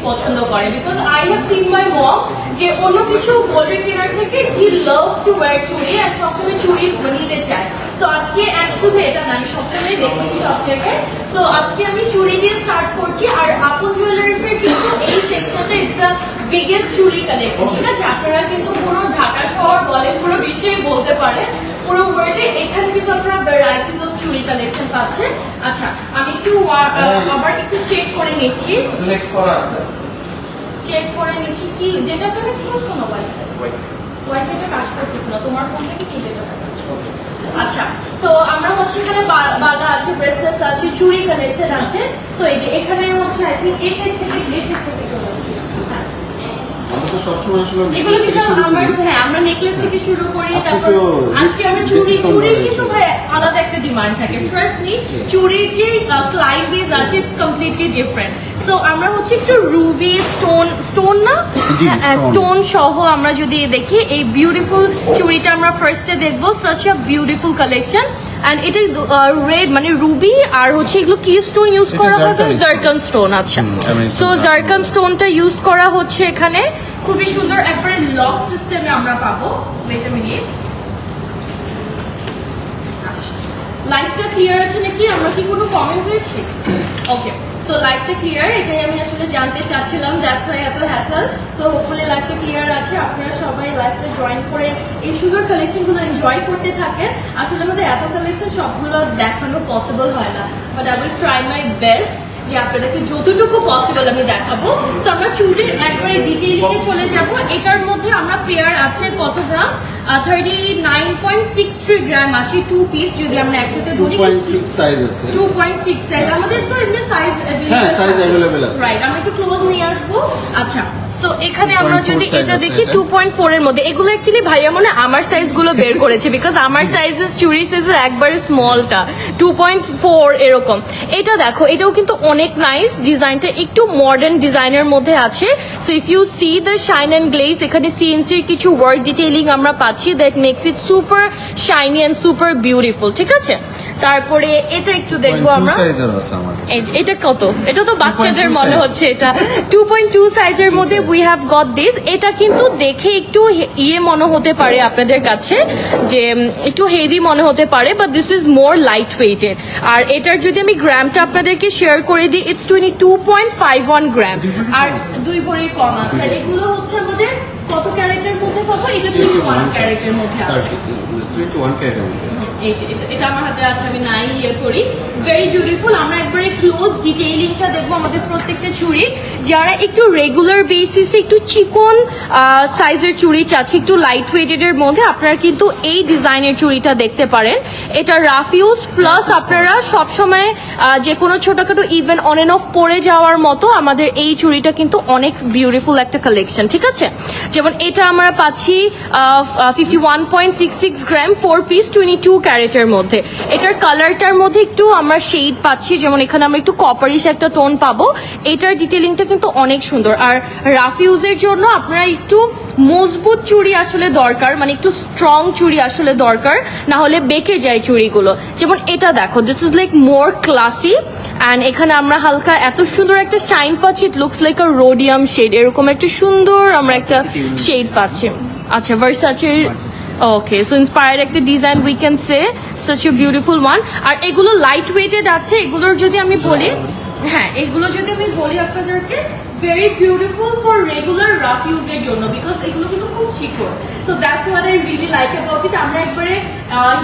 পছন্দ করে, because I have seen my mom যে অন্য কিছু গোল্ডের কেনার থেকে শি লাভস টু ওয়্যার চুড়ি আর সবসময় চুড়ি নিতে চায়। তো আজকে শুধু এটা না, আমি সবসময় দেখেছি সব জায়গায়। তো আজকে আমি চুড়ি দিয়ে স্টার্ট করছি। আর আপন জুয়েলার্স এর কিন্তু এই সেকশনটা ইজ দ্য বিগেস্ট চুড়ি কালেকশন, ঠিক আছে? আপনারা কিন্তু পুরো ঢাকা শহর বলেন, পুরো বিশ্বে বলতে পারেন, পুরো ওয়ার্ল্ডে এখানে কিন্তু আপনারা ভ্যারাইটিস অফ চুড়ি কালেকশন পাচ্ছেন। আচ্ছা, আমি একটু আবার একটু চেক করে নিচ্ছি, সিলেক্ট করা আছে, চেক করে নিচ্ছি কি ডেটা কানেক্ট করছো না? ওয়াইফাইটা কাজ করতেছে না, তোমার ফোন থেকে কি ডেটা কানেক্ট? আচ্ছা, সো আমরা হচ্ছে এখানে বালা আছে, ব্রেসলেটস আছে, চুড়ি কালেকশন আছে। সো এই যে এখানে হচ্ছে আই থিঙ্ক এই সাইড থেকে চলে আসছে। আমরা তো সবসময় আসলে এগুলো কিছু আমার, হ্যাঁ আমরা নেকলেস থেকে শুরু করি, তারপর আজকে আমরা চুড়ির কিন্তু ভাই আলাদা একটা ডিমান্ড থাকে, ট্রাস্ট মি। চুড়ির যে ক্লায়েন্ট বেস আছে ইটস কমপ্লিটলি ডিফারেন্ট। সো আমরা হচ্ছে একটু রুবি স্টোন না স্টোন সহ আমরা যদি দেখি এই বিউটিফুল চুড়িটা আমরা ফার্স্টে দেখবো। Such a beautiful collection, and এটা রেড মানে রুবি আর হচ্ছে এগুলো কি স্টোন ইউজ করা হবে? Zircon stone. আচ্ছা, সো জারকান স্টোনটা ইউজ করা হচ্ছে এখানে, খুবই সুন্দর একবারে লক সিস্টেমে আমরা পাবো। ওয়েট আ মিনিট, লাইফটা ক্লিয়ার আছে নাকি? আমরা কি কোনো কমেন্ট পেয়েছি? ওকে, সো লাইফটা ক্লিয়ার, এটাই আমি আসলে জানতে চাচ্ছিলাম, দ্যাটস ওয়াই এত হ্যাসেল। সো হোপফুলি লাইফটা ক্লিয়ার আছে, আপনারা সবাই লাইফটা জয়েন করে এই সুন্দর কালেকশনগুলো এনজয় করতে থাকেন। আসলে আমাদের এত কালেকশন সবগুলো দেখানো পসিবল হয় না, but I will try my best যে আপনাদেরকে যতটুকু পসিবল আমি দেখাবো। তো আমরা চুড়ির একবারে ডিটেইলিং এ চলে যাব। এটার মধ্যে আমরা পেয়ার আছে কত গ্রাম? 39.63 গ্রাম আছে, 2 পিস যদি আমরা একসাথে ধরি। 2.6 সাইজ আছে, 2.6 সাইজ আমাদের তো এমনি সাইজ হ্যাঁ সাইজ अवेलेबल আছে, রাইট। আমরা একটু ক্লোজ নিয়ে আসবো। আচ্ছা, সো এখানে আমরা যদি এটা দেখি 2.4 এর মধ্যে, এগুলো অ্যাকচুয়ালি ভাইয়া মনে আমার সাইজ গুলো বের করেছে, বিকজ আমার সাইজেস চুরি সাইজেস একবারে স্মলটা 2.4 এরকম। এটা দেখো, এটাও কিন্তু অনেক নাইস, ডিজাইনটা একটু মডার্ন ডিজাইনের মধ্যে আছে। So if you see the shine and glaze, এখানে সিএনসির কিছু ওয়ার্ক ডিটেইলিং আমরা পাচ্ছি, that makes it super shiny and super beautiful, ঠিক আছে? তারপরে এটা একটু দেখবো আমরা, এটা কত? এটা তো বাচ্চাদের মনে হচ্ছে, এটা 2.2 সাইজের মধ্যে উই হ্যাভ গট দিস। এটা কিন্তু দেখে একটু ইয়ে মনে হতে পারে আপনাদের কাছে, যে একটু হেভি মনে হতে পারে, but this is more light weighted. আর এটার যদি আমি গ্রামটা আপনাদেরকে শেয়ার করে দিই, ইটস 22.51 গ্রাম, আর 2 ভরির কম আছে। আর এগুলো হচ্ছে আমাদের কত ক্যারেটের মধ্যে পাবো? এটা 21 ক্যারেটের মধ্যে আছে, 21 ক্যারেটের মধ্যে। এটা আমার হাতে আছে, আমি নাই ইয়ে করি। Very beautiful. আমরা একবারে ক্লোজ ডিটেইলিংটা দেখবো আমাদের প্রত্যেকটা চুড়ি। যারা একটু রেগুলার বেসিসে একটু চিকন সাইজের চুড়ি চাচ্ছে, একটু লাইট ওয়েটেড এর মধ্যে, আপনারা কিন্তু এই ডিজাইনের চুড়িটা দেখতে পারেন। এটা রাফ ইউজ প্লাস আপনারা সবসময় যে কোনো ছোটখাটো ইভেন্ট অন এন্ড অফ পরে যাওয়ার মতো আমাদের এই চুড়িটা কিন্তু অনেক বিউটিফুল একটা কালেকশন, ঠিক আছে? যেমন এটা আমরা পাচ্ছি 51.66 গ্রাম, 4 পিস, 22 ক্যারেটের মধ্যে। এটার কালারটার মধ্যে একটু আমরা শেড পাচ্ছি, যেমন এখানে আমরা একটু কপারিশ একটা টোন পাবো। এটার ডিটেলিংটা কিন্তু অনেক সুন্দর। আর রাফ ইউজের জন্য আপনারা একটু মজবুত চুড়ি আসলে দরকার, মানে একটু স্ট্রং চুড়ি আসলে দরকার, না হলে বেঁকে যায় চুড়িগুলো। যেমন এটা দেখো, this is like more classy, and এখানে আমরা হালকা এত সুন্দর একটা শাইন পাচ্ছি, it looks like a rhodium shade, এরকম একটা সুন্দর আমরা একটা শেড পাচ্ছি। আচ্ছা, ভার্সাচে, ওকে, সো ইন্সপায়ার্ড একটা design we can say, such a beautiful one. আর এগুলো লাইট ওয়েটেড আছে। এগুলোর যদি আমি বলি, হ্যাঁ এগুলো যদি আমি বলি আপনাদেরকে, very beautiful for regular rough ইউজের জন্য, বিকজ এগুলো কিন্তু খুব চিকন। So that's what I really like about it. আমরা একবারে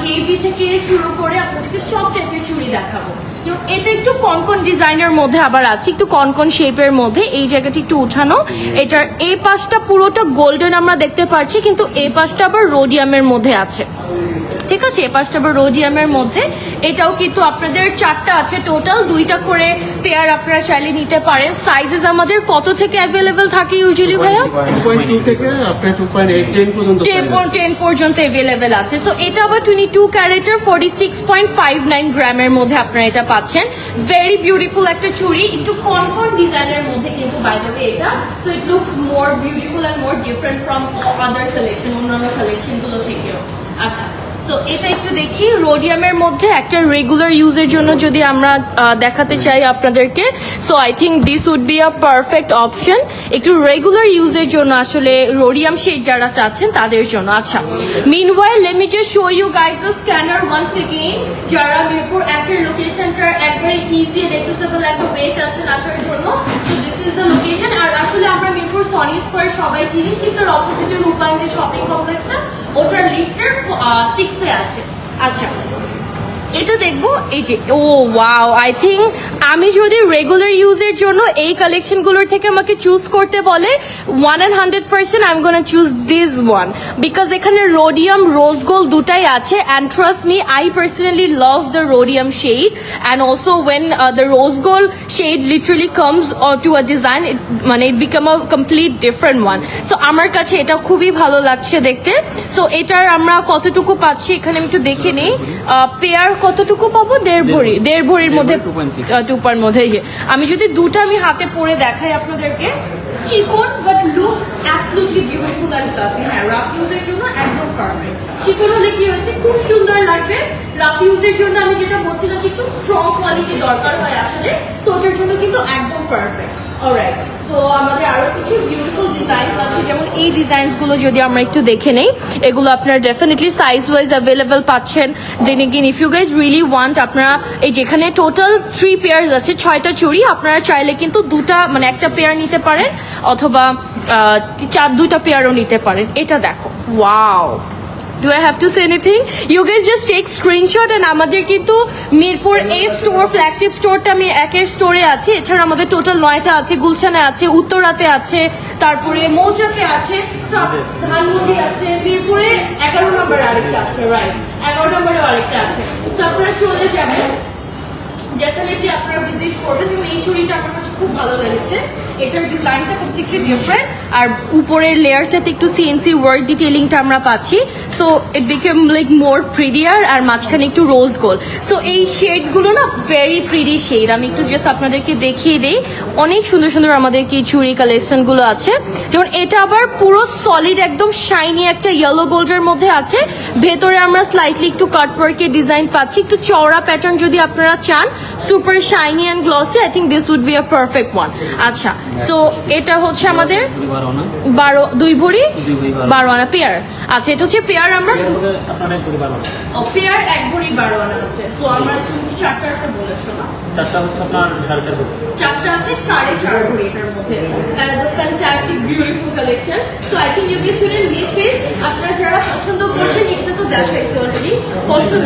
হেভি থেকে শুরু করে আপনাদেরকে সব টাইপের চুড়ি দেখাবো। যেমন এটা একটু কনকন ডিজাইনের মধ্যে আবার আছে, একটু কনকন শেপের মধ্যে, এই জায়গাটি একটু উঠানো। এটার এই পাশটা পুরোটা গোল্ডেন আমরা দেখতে পাচ্ছি, কিন্তু এই পাশটা আবার রোডিয়ামের মধ্যে আছে, ঠিক আছে? এ পাশটা আবার রোডিয়ামের মধ্যে। এটাও কিন্তু আপনাদের 4টা আছে টোটাল, 2টা করে পেয়ার আপনারা চাইলে নিতে পারেন। সাইজেস আমাদের কত থেকে অ্যাভেলেবেল থাকে ইউজুয়ালি ভাইয়া? 2.2 থেকে আপনার 2.8 10 পর্যন্ত 10 পর্যন্ত অ্যাভেলেবেল আছে। সো এটা আবার 22 ক্যারেটের 46.59 গ্রামের মধ্যে আপনারা এটা পাচ্ছেন। ভেরি বিউটিফুল একটা চুড়ি, একটু কনকন ডিজাইনের মধ্যে কিন্তু বাই দ্য ওয়ে এটা। So it looks more beautiful and more different from other collection, অন্যান্য কালেকশন গুলো থেকেও। আচ্ছা, সো এটা একটু দেখি রোডিয়ামের মধ্যে একটা রেগুলার ইউজের জন্য যদি আমরা দেখাতে চাই আপনাদেরকে, so I think this would be a perfect option একটু রেগুলার ইউজের জন্য, আসলে রোডিয়াম শেড যারা চাচ্ছেন তাদের জন্য। আচ্ছা, meanwhile let me just show you guys the scanner once again, যারা মিরপুর একের লোকেশনটার একবারে ইজি এন্ড অ্যাক্সেসিবল একটা ওয়ে চাচ্ছেন আসার জন্য, so this is the location. আর আসলে আমরা মিরপুর সনি স্কয়ার সবাই চিনি, ঠিক তার অপোজিটে রূপায়ণ যে শপিং কমপ্লেক্সটা, ওটার লিফটের 6 এ আছে। আচ্ছা, এটা দেখবো, এই যে ও ওয়াও, আই থিঙ্ক আমি যদি রেগুলার ইউজের জন্য এই কালেকশনগুলোর থেকে আমাকে চুজ করতে বলে 100% I am gonna choose this one, because এখানে রোডিয়াম রোজ গোল্ড দুটাই আছে, and trust me I personally love the rhodium shade, and also when the rose gold shade literally comes to a design, মানে it become a complete different one. So আমার কাছে এটা খুবই ভালো লাগছে দেখতে। সো এটার আমরা কতটুকু পাচ্ছি এখানে আমি একটু দেখে নেই, পেয়ার কতটুকু পাবো? 1.5 ভরির মধ্যে, 2 মধ্যে। আমি যদি দুটো আমি হাতে পরে দেখাই আপনাদেরকে, চিকন but looks absolutely beautiful and classy. হ্যাঁ, রাফ ইউজের জন্য একদম পারফেক্ট। চিকন হলে কি হয়েছে, খুব সুন্দর লাগবে। রাফ ইউজের জন্য আমি যেটা বলছি না, একটু স্ট্রং কোয়ালিটি দরকার হয় আসলে, তো ওটার জন্য কিন্তু একদম পারফেক্ট। অলরাইট, সো আমাদের আরো কিছু বিউটিফুল ডিজাইনস আছে, যেমন এই ডিজাইনস গুলো যদি আমরা একটু দেখে নেই, এগুলো আপনারা ডেফিনেটলি সাইজ ওয়াইজ অ্যাভেলেবল পাচ্ছেন। Then again if you guys really want, আপনারা এই যেখানে টোটাল 3 পেয়ার্স আছে, 6টা চুড়ি, আপনারা চাইলে কিন্তু দুটা মানে একটা পেয়ার নিতে পারেন, অথবা 2টা পেয়ারও নিতে পারেন। এটা দেখো, wow, Do I have to say anything? You guys just take screenshot, and আমাদের কিন্তু মিরপুর এ স্টোর ফ্ল্যাগশিপ স্টোরটা আমি একের স্টোরে আছে, এছাড়া আমাদের টোটাল 9টা আছে, গুলশানে আছে, উত্তরাতে আছে, তারপরে মৌচাকে আছে, ধানমন্ডি আছে, মিরপুরে 11 নম্বর আরেকটা আছে, রাইট, 11 নম্বরে আরেকটা আছে। তো আপনারা চলে যাবেন, ডেফিনেটলি আপনারা ভিজিট করবেন। এবং এই চুড়িটা আমার কাছে খুব ভালো লেগেছে, এটার ডিজাইনটা কমপ্লিটলি ডিফারেন্ট, আর উপরের লেয়ারটাতে একটু সিএনসি ওয়ার্ক ডিটেইলিংটা আমরা পাচ্ছি, so it became like more prettier, আর মাঝখানে একটু রোজ গোল্ড। সো এই শেডগুলো না ভেরি প্রিটি শেড, আমি একটু জাস্ট আপনাদেরকে দেখিয়ে দিই। অনেক সুন্দর সুন্দর আমাদের কি চুড়ি কালেকশনগুলো আছে, যেমন এটা আবার পুরো সলিড একদম শাইনি একটা ইয়েলো গোল্ডের মধ্যে আছে, ভেতরে আমরা স্লাইটলি একটু কাটওয়ার্কের ডিজাইন পাচ্ছি, একটু চওড়া প্যাটার্ন যদি আপনারা চান, super shiny and glossy, I think this would be a perfect one. আচ্ছা, সো এটা হচ্ছে আমাদের 2 ভরি 12 আনা পেয়ার। আচ্ছা, এটা হচ্ছে পেয়ার, আমরা পেয়ার 1 ভরি 12 আনা আছে। তো আমরা তুমি 4টা বলেছো না, 4টা হচ্ছে আপনার 4.5 ভরি, 4টা আছে 4.5 ভরি এটার মধ্যে। The fantastic beautiful collection, so I think you guys shouldn't miss it. আপনারা যারা পছন্দ করছেন, এটা তো দেখাইছি অলরেডি, পছন্দ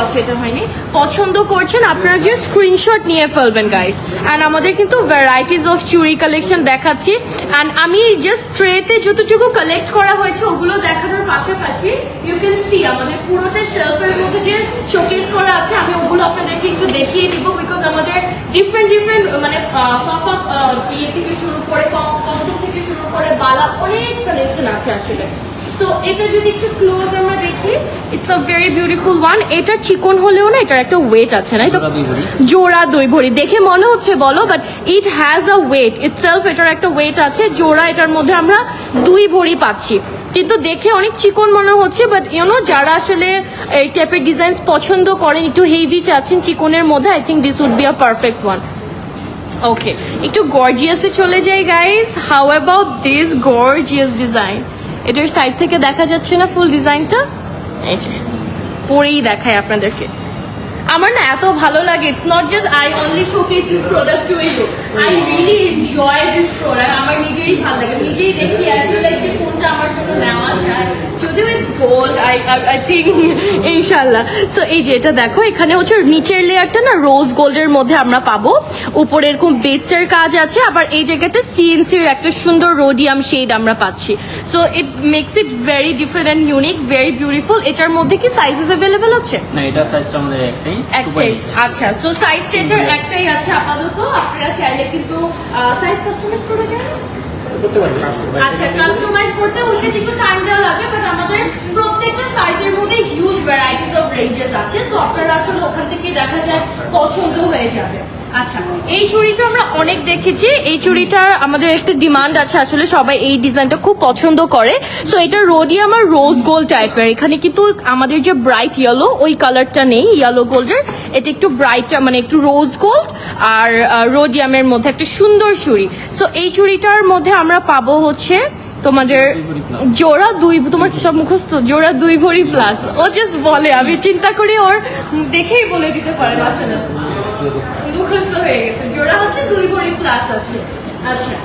আছে, এটা হয়নি, পছন্দ করছেন আপনারা যে স্ক্রিনশট নিয়ে ফেলবেন গাইস। অ্যান্ড আমাদের কিন্তু ভ্যারাইটিস অফ চুড়ি কালেকশন দেখাচ্ছি, অ্যান্ড আমি জাস্ট ট্রেতে যতটুকু কালেক্ট করা হয়েছে ওগুলো দেখানোর পাশাপাশি ইউ ক্যান সি আমাদের পুরোটা শেলফের মধ্যে যে শোকেস করা আছে, আমি ওগুলো আপনাদেরকে একটু দেখিয়ে দিব, বিকজ আমাদের ডিফারেন্ট মানে ইয়ে থেকে শুরু করে কমটম থেকে শুরু করে বালা অনেক কালেকশন আছে আসলে। সো এটা যদি একটু ক্লোজ আমরা দেখি, it's a very beautiful one. এটা চিকন হলেও না এটার একটা ওয়েট আছে, না? জোড়া 2 ভরি দেখে মনে হচ্ছে বলো, but it has a weight itself, এটার একটা ওয়েট আছে। জোড়া এটার মধ্যে আমরা 2 ভরি পাচ্ছি, কিন্তু দেখে অনেক চিকন মনে হচ্ছে, বাট ইউনো যারা আসলে এই টাইপের ডিজাইন পছন্দ করেন, একটু হেভি চাচ্ছেন চিকনের মধ্যে, I think this would be a perfect one. Okay, একটু গর্জিয়াসে চলে যাই guys. How about this gorgeous design? এটার সাইড থেকে দেখা যাচ্ছে না ফুল ডিজাইনটা, এই যে পরেই দেখায় আপনাদেরকে। আমার না এত ভালো লাগে, it's not just I only showcase this product to you, I really enjoy this product. আমার নিজেরই ভালো লাগে, নিজেই দেখি আই ফিল লাইক যে কোনটা আমার জন্য নেওয়া যায়, যদিও ইটস গোল্ড, আই থিঙ্ক ইনশাল্লাহ। সো এই যে এটা দেখো, এখানে হচ্ছে নিচের লেয়ারটা না রোজ গোল্ডের মধ্যে আমরা পাবো, উপরে এরকম বেডসের কাজ আছে, আবার এই জায়গাটা সিএনসির একটা সুন্দর রোডিয়াম শেড আমরা পাচ্ছি। So it makes it very different and unique, very beautiful. এটার মধ্যে কি সাইজেস অ্যাভেলেবল আছে? না, এটা সাইজটা আমাদের একটাই। আচ্ছা, সো সাইজটা এটার একটাই আছে আপাতত, আপনারা চাইলে কিন্তু সাইজ কাস্টমাইজ করে দেন। আচ্ছা, কাস্টমাইজ করতে ওইটা একটু টাইম দেওয়া লাগে, বাট আমাদের প্রত্যেকটা সাইজের মধ্যে হিউজ ভ্যারাইটিস অফ রেঞ্জেস আছে, সো আপনারা আসলে ওখান থেকে দেখা যায় পছন্দ হয়ে যাবে। আচ্ছা, এই চুড়িটা আমরা অনেক দেখেছি। এই চুড়িটার আমাদের একটা ডিমান্ড আছে, আসলে সবাই এই ডিজাইনটা খুব পছন্দ করে। সো এটা রোডিয়াম আর রোজ গোল্ড টাইপের। এখানে কিন্তু আমাদের যে ব্রাইট ইয়েলো ওই কালারটা নেই ইয়েলো গোল্ডের, এটা একটু ব্রাইট মানে একটু রোজ গোল্ড আর রোডিয়ামের মধ্যে একটা সুন্দর চুড়ি। সো এই চুড়িটার মধ্যে আমরা পাবো হচ্ছে তোমাদের জোড়া দুই, তোমার সব মুখস্থ, জোড়া 2 ভরি প্লাস। ও জাস্ট বলে, আমি চিন্তা করি ওর দেখেই বলে দিতে পারেন আসলে মুখস্থ হয়ে গেছে। জোড়া হচ্ছে 2 ভরি প্লাস আছে। আচ্ছা,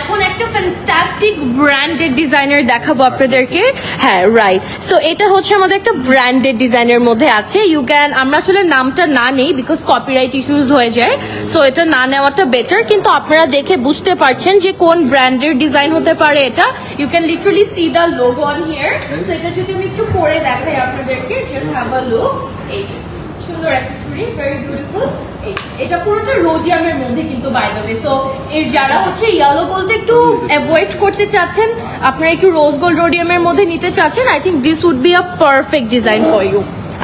এখন একটা ফ্যান্টাস্টিক ব্র্যান্ডেড ডিজাইনার দেখাবো আপনাদেরকে। হ্যাঁ রাইট, সো এটা হচ্ছে আমাদের একটা ব্র্যান্ডেড ডিজাইনের মধ্যে আছে। ইউ ক্যান, আমরা আসলে নামটা না নেই বিকজ কপিরাইট ইস্যুস হয়ে যায়, সো এটা না নেওয়াটা বেটার। কিন্তু আপনারা দেখে বুঝতে পারছেন যে কোন ব্র্যান্ডের ডিজাইন হতে পারে এটা। You can literally see the logo on here. So এটা যদি আমি একটু পরে দেখাই আপনাদেরকে, জাস্ট হ্যাভ আ লুক। এই যে সুন্দর একটা চুড়ি, ভেরি বিউটিফুল। এটা পুরোটা রোডিয়ামের মধ্যে কিন্তু বাই দ্য ওয়ে। সো এর যারা হচ্ছে ইয়েলো গোল্ড একটু অ্যাভয়েড করতে চাচ্ছেন, আপনারা একটু রোজ গোল্ড রোডিয়ামের মধ্যে নিতে চাচ্ছেন, I think this would be a perfect design for you.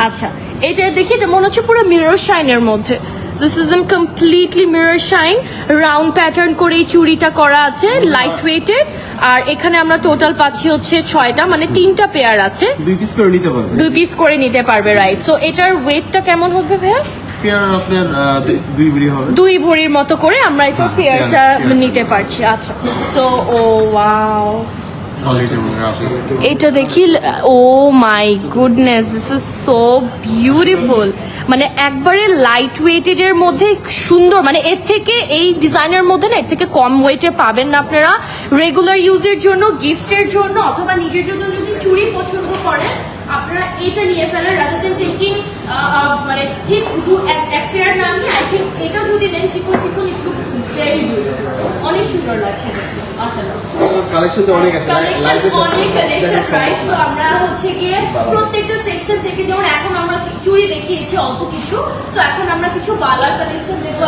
আচ্ছা, এটা দেখি, এটা মনে হচ্ছে পুরো মিরর শাইনের মধ্যে। This is an completely mirror shine, round pattern করে এই চুড়িটা করা আছে, লাইট ওয়েটেড। আর এখানে আমরা টোটাল পাচ্ছি হচ্ছে 6টা, মানে 3টা পেয়ার আছে। 2 পিস করে নিতে পারবে। 2 পিস করে নিতে পারবে, রাইট। সো এটার ওয়েটটা কেমন হবে ভাইয়া? পেয়ার আপনার 2 ভরি হবে। 2 ভরির মতো করে আমরা এটা হ্যাঁ, পেয়ারটা পেয়ার। নিতে পারছি। আচ্ছা, সো ও ওয়াও, সলিড এবং রাফিস। এটা দেখি, oh my goodness, this is so beautiful. মানে একবারে লাইট ওয়েটেড এর মধ্যে সুন্দর, মানে এর থেকে এই ডিজাইনের মধ্যে না এর থেকে কম ওয়েটে পাবেন না আপনারা। রেগুলার ইউজের জন্য, গিফটের জন্য, অথবা নিজের জন্য যদি চুড়ি পছন্দ করেন আপনারা এটা নিয়ে ফেলেন, রাদার দেন টেকিং মানে ঠিক এক পেয়ার নাম নিয়ে। আই থিঙ্ক এটা যদি নেন চিকন চিকন, একটু ভেরি বিউটিফুল, অনেক সুন্দর লাগছে দেখতে। আসলে কালেকশন তো অনেক আছে। কালেকশন অনেক কালেকশন, রাইট। তো আমরা হচ্ছে গিয়ে প্রত্যেকটা সেকশন থেকে, যেমন এখন আমরা চুড়ি দেখিয়েছি অল্প কিছু, তো এখন আমরা কিছু বালার কালেকশন দেবো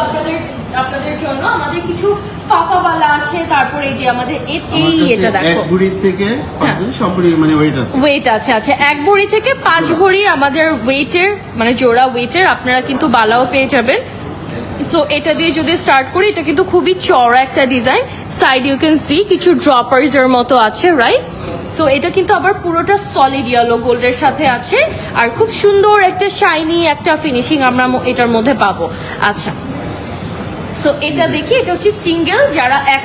আপনাদের জন্য। আমাদের কিছু ফাফা বালা আছে, তারপরে এই যে আমাদের এই এটা দেখো, 1 ভরি থেকে 5 ভরি সব ভরি মানে ওয়েট আছে। ওয়েট আছে। আচ্ছা, 1 ভরি থেকে 5 ভরি আমাদের ওয়েটের, মানে জোড়া ওয়েটের আপনারা কিন্তু বালাও পেয়ে যাবেন। সো এটা দিয়ে যদি স্টার্ট করি, এটা কিন্তু খুবই চওড়া একটা design, side you can see কিছু ড্রপার্স এর মতো আছে, রাইট। সো এটা কিন্তু আবার পুরোটা সলিড ইয়েলো গোল্ডের সাথে আছে, আর খুব সুন্দর একটা শাইনি একটা ফিনিশিং আমরা এটার মধ্যে পাবো। আচ্ছা, সো এটা দেখি, এটা হচ্ছে সিঙ্গেল, যারা এক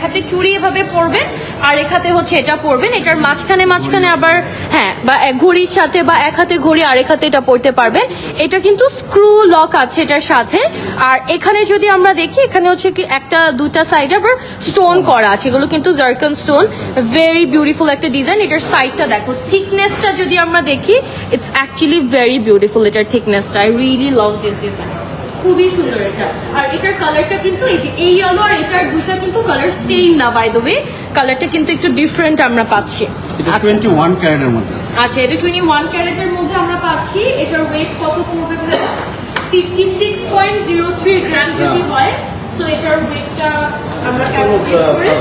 হাতে চুড়ি এভাবে পরবেন আর এক হাতে হচ্ছে এটা পরবেন, এটার মাঝখানে আবার হ্যাঁ, বা ঘড়ির সাথে বা এক হাতে ঘড়ি আর এক হাতে এটা পরতে পারবেন। এটা কিন্তু স্ক্রু লক আছে এটার সাথে। আর এখানে যদি আমরা দেখি, এখানে হচ্ছে কি একটা দুটা সাইডে আবার স্টোন করা আছে, এগুলো কিন্তু জার্কন স্টোন, ভেরি বিউটিফুল একটা ডিজাইন। এটার সাইডটা দেখো, থিকনেসটা যদি আমরা দেখি, ইটস অ্যাকচুয়ালি ভেরি বিউটিফুল এটার থিকনেসটা। I really love this design, খুবই সুন্দর এটা। আর এটার কালারটা কিন্তু এই যে এই ইয়েলো আর এটার দুটা কিন্তু কালার সেম না, বাই দ্য ওয়ে কালারটা কিন্তু একটু ডিফারেন্ট আমরা পাচ্ছি। এটা 21 ক্যারেটের মধ্যে আছে। আচ্ছা, এটা 21 ক্যারেটের মধ্যে আমরা পাচ্ছি। এটার ওয়েট কত পড়বে? 56.03 গ্রাম যদি হয়। সো এটার ওয়েটটা আমরা ক্যালকুলেট করে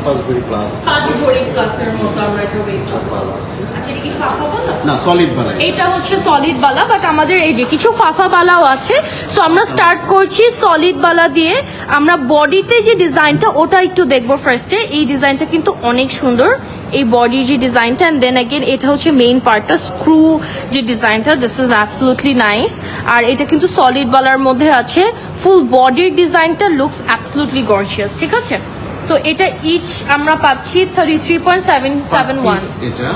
5 ভরি প্লাস 5 ভরি প্লাসের মতো আমরা এটা ওয়েটটা পাবো। আচ্ছা, এটা কি ফাফা বালা? না, সলিড বালা। এটা হচ্ছে সলিড বালা, বাট আমাদের এই যে কিছু ফাফা বালাও আছে। সো আমরা স্টার্ট করছি সলিড বালা দিয়ে। আমরা বডিতে যে ডিজাইনটা ওটা একটু দেখবো ফার্স্টে। এই ডিজাইনটা কিন্তু অনেক সুন্দর, এই বডির যে ডিজাইনটা, এন্ড দেন अगेन এটা হচ্ছে মেইন পার্টটা, স্ক্রু যে ডিজাইনটা, দিস ইজ অ্যাবসলিউটলি নাইস। আর এটা কিন্তু সলিড বালার মধ্যে আছে, ফুল বডির ডিজাইনটা লুকস অ্যাবসলিউটলি গর্জিয়াস, ঠিক আছে। সো এটা ইচ আমরা পাচ্ছি 33.771। এটা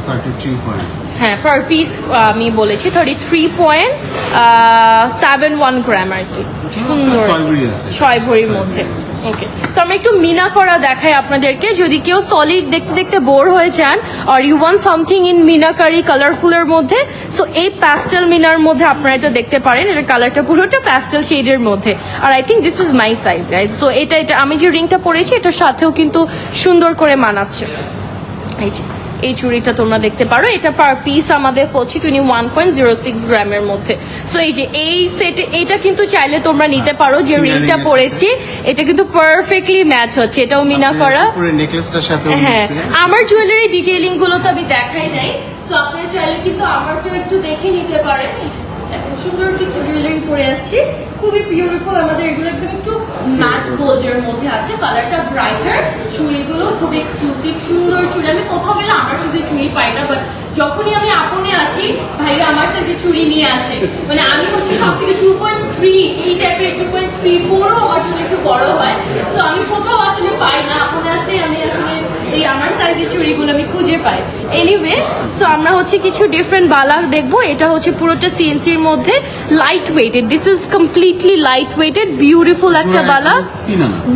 33 পয়েন্ট। হ্যাঁ, পার পিস আমি বলেছি 33.71 গ্রাম আর কি। সুন্দর, 6 ভরি আছে। 6 ভরির মধ্যে। ওকে, তো আমরা একটু মিনা করা দেখাই আপনাদেরকে, যদি কেউ সলিড দেখতে দেখতে বোর হয়ে যান, আর you want something in meenakari কালারফুলের মধ্যে, সো এই প্যাস্টেল মিনার মধ্যে আপনারা এটা দেখতে পারেন। এটার কালারটা পুরোটা প্যাস্টেল শেডের মধ্যে, আর I think this is my size guys. So এটা আমি যে রিংটা পরেছি এটার সাথেও কিন্তু সুন্দর করে মানাচ্ছে। এই যে এই চুড়িটা তোমরা দেখতে পারো, এটা পার পিস আমাদের পড়ছে 21.06 গ্রামের মধ্যে। সো এই যে এই সেটে এটা কিন্তু চাইলে তোমরা নিতে পারো, যে রিংটা পরেছি এটা কিন্তু পারফেক্টলি ম্যাচ হচ্ছে, এটাও মিনা করা। পুরো নেকলেসটার সাথে হ্যাঁ, আমার জুয়েলারি ডিটেইলিং গুলো তো আমি দেখাই নাই, সো আপনারা চাইলে কিন্তু আমারটাও একটু দেখে নিতে পারেন। এত সুন্দর কিছু জুয়েলারি পরে আসছি, খুবই বিউটিফুল। আমাদের এগুলো একদম একটু ম্যাট গোল্ডের মধ্যে আছে, কালারটা ব্রাইটার। চুড়িগুলো খুবই এক্সক্লুসিভ, সুন্দর চুড়ি। আমি কোথাও গেলে আমার সাইজের চুড়ি পাই না, বাট যখনই আমি আপনে আসি ভাইয়া আমার সাইজের চুড়ি নিয়ে আসে। মানে আমি হচ্ছে সব থেকে 2.3 এই টাইপের, 2.3 পুরো আমার চুড়ি একটু বড় হয়। সো আমি কোথাও আসলে পাই না, আপনে আসতে আমি আসলে এই আমার সাইজের চুড়িগুলো আমি খুঁজে পাই। এনিওয়ে, সো আমরা হচ্ছে কিছু ডিফারেন্ট বালা দেখবো। এটা হচ্ছে পুরোটা সিএনসির মধ্যে, light weighted. This is completely light weighted, beautiful একটা বালা।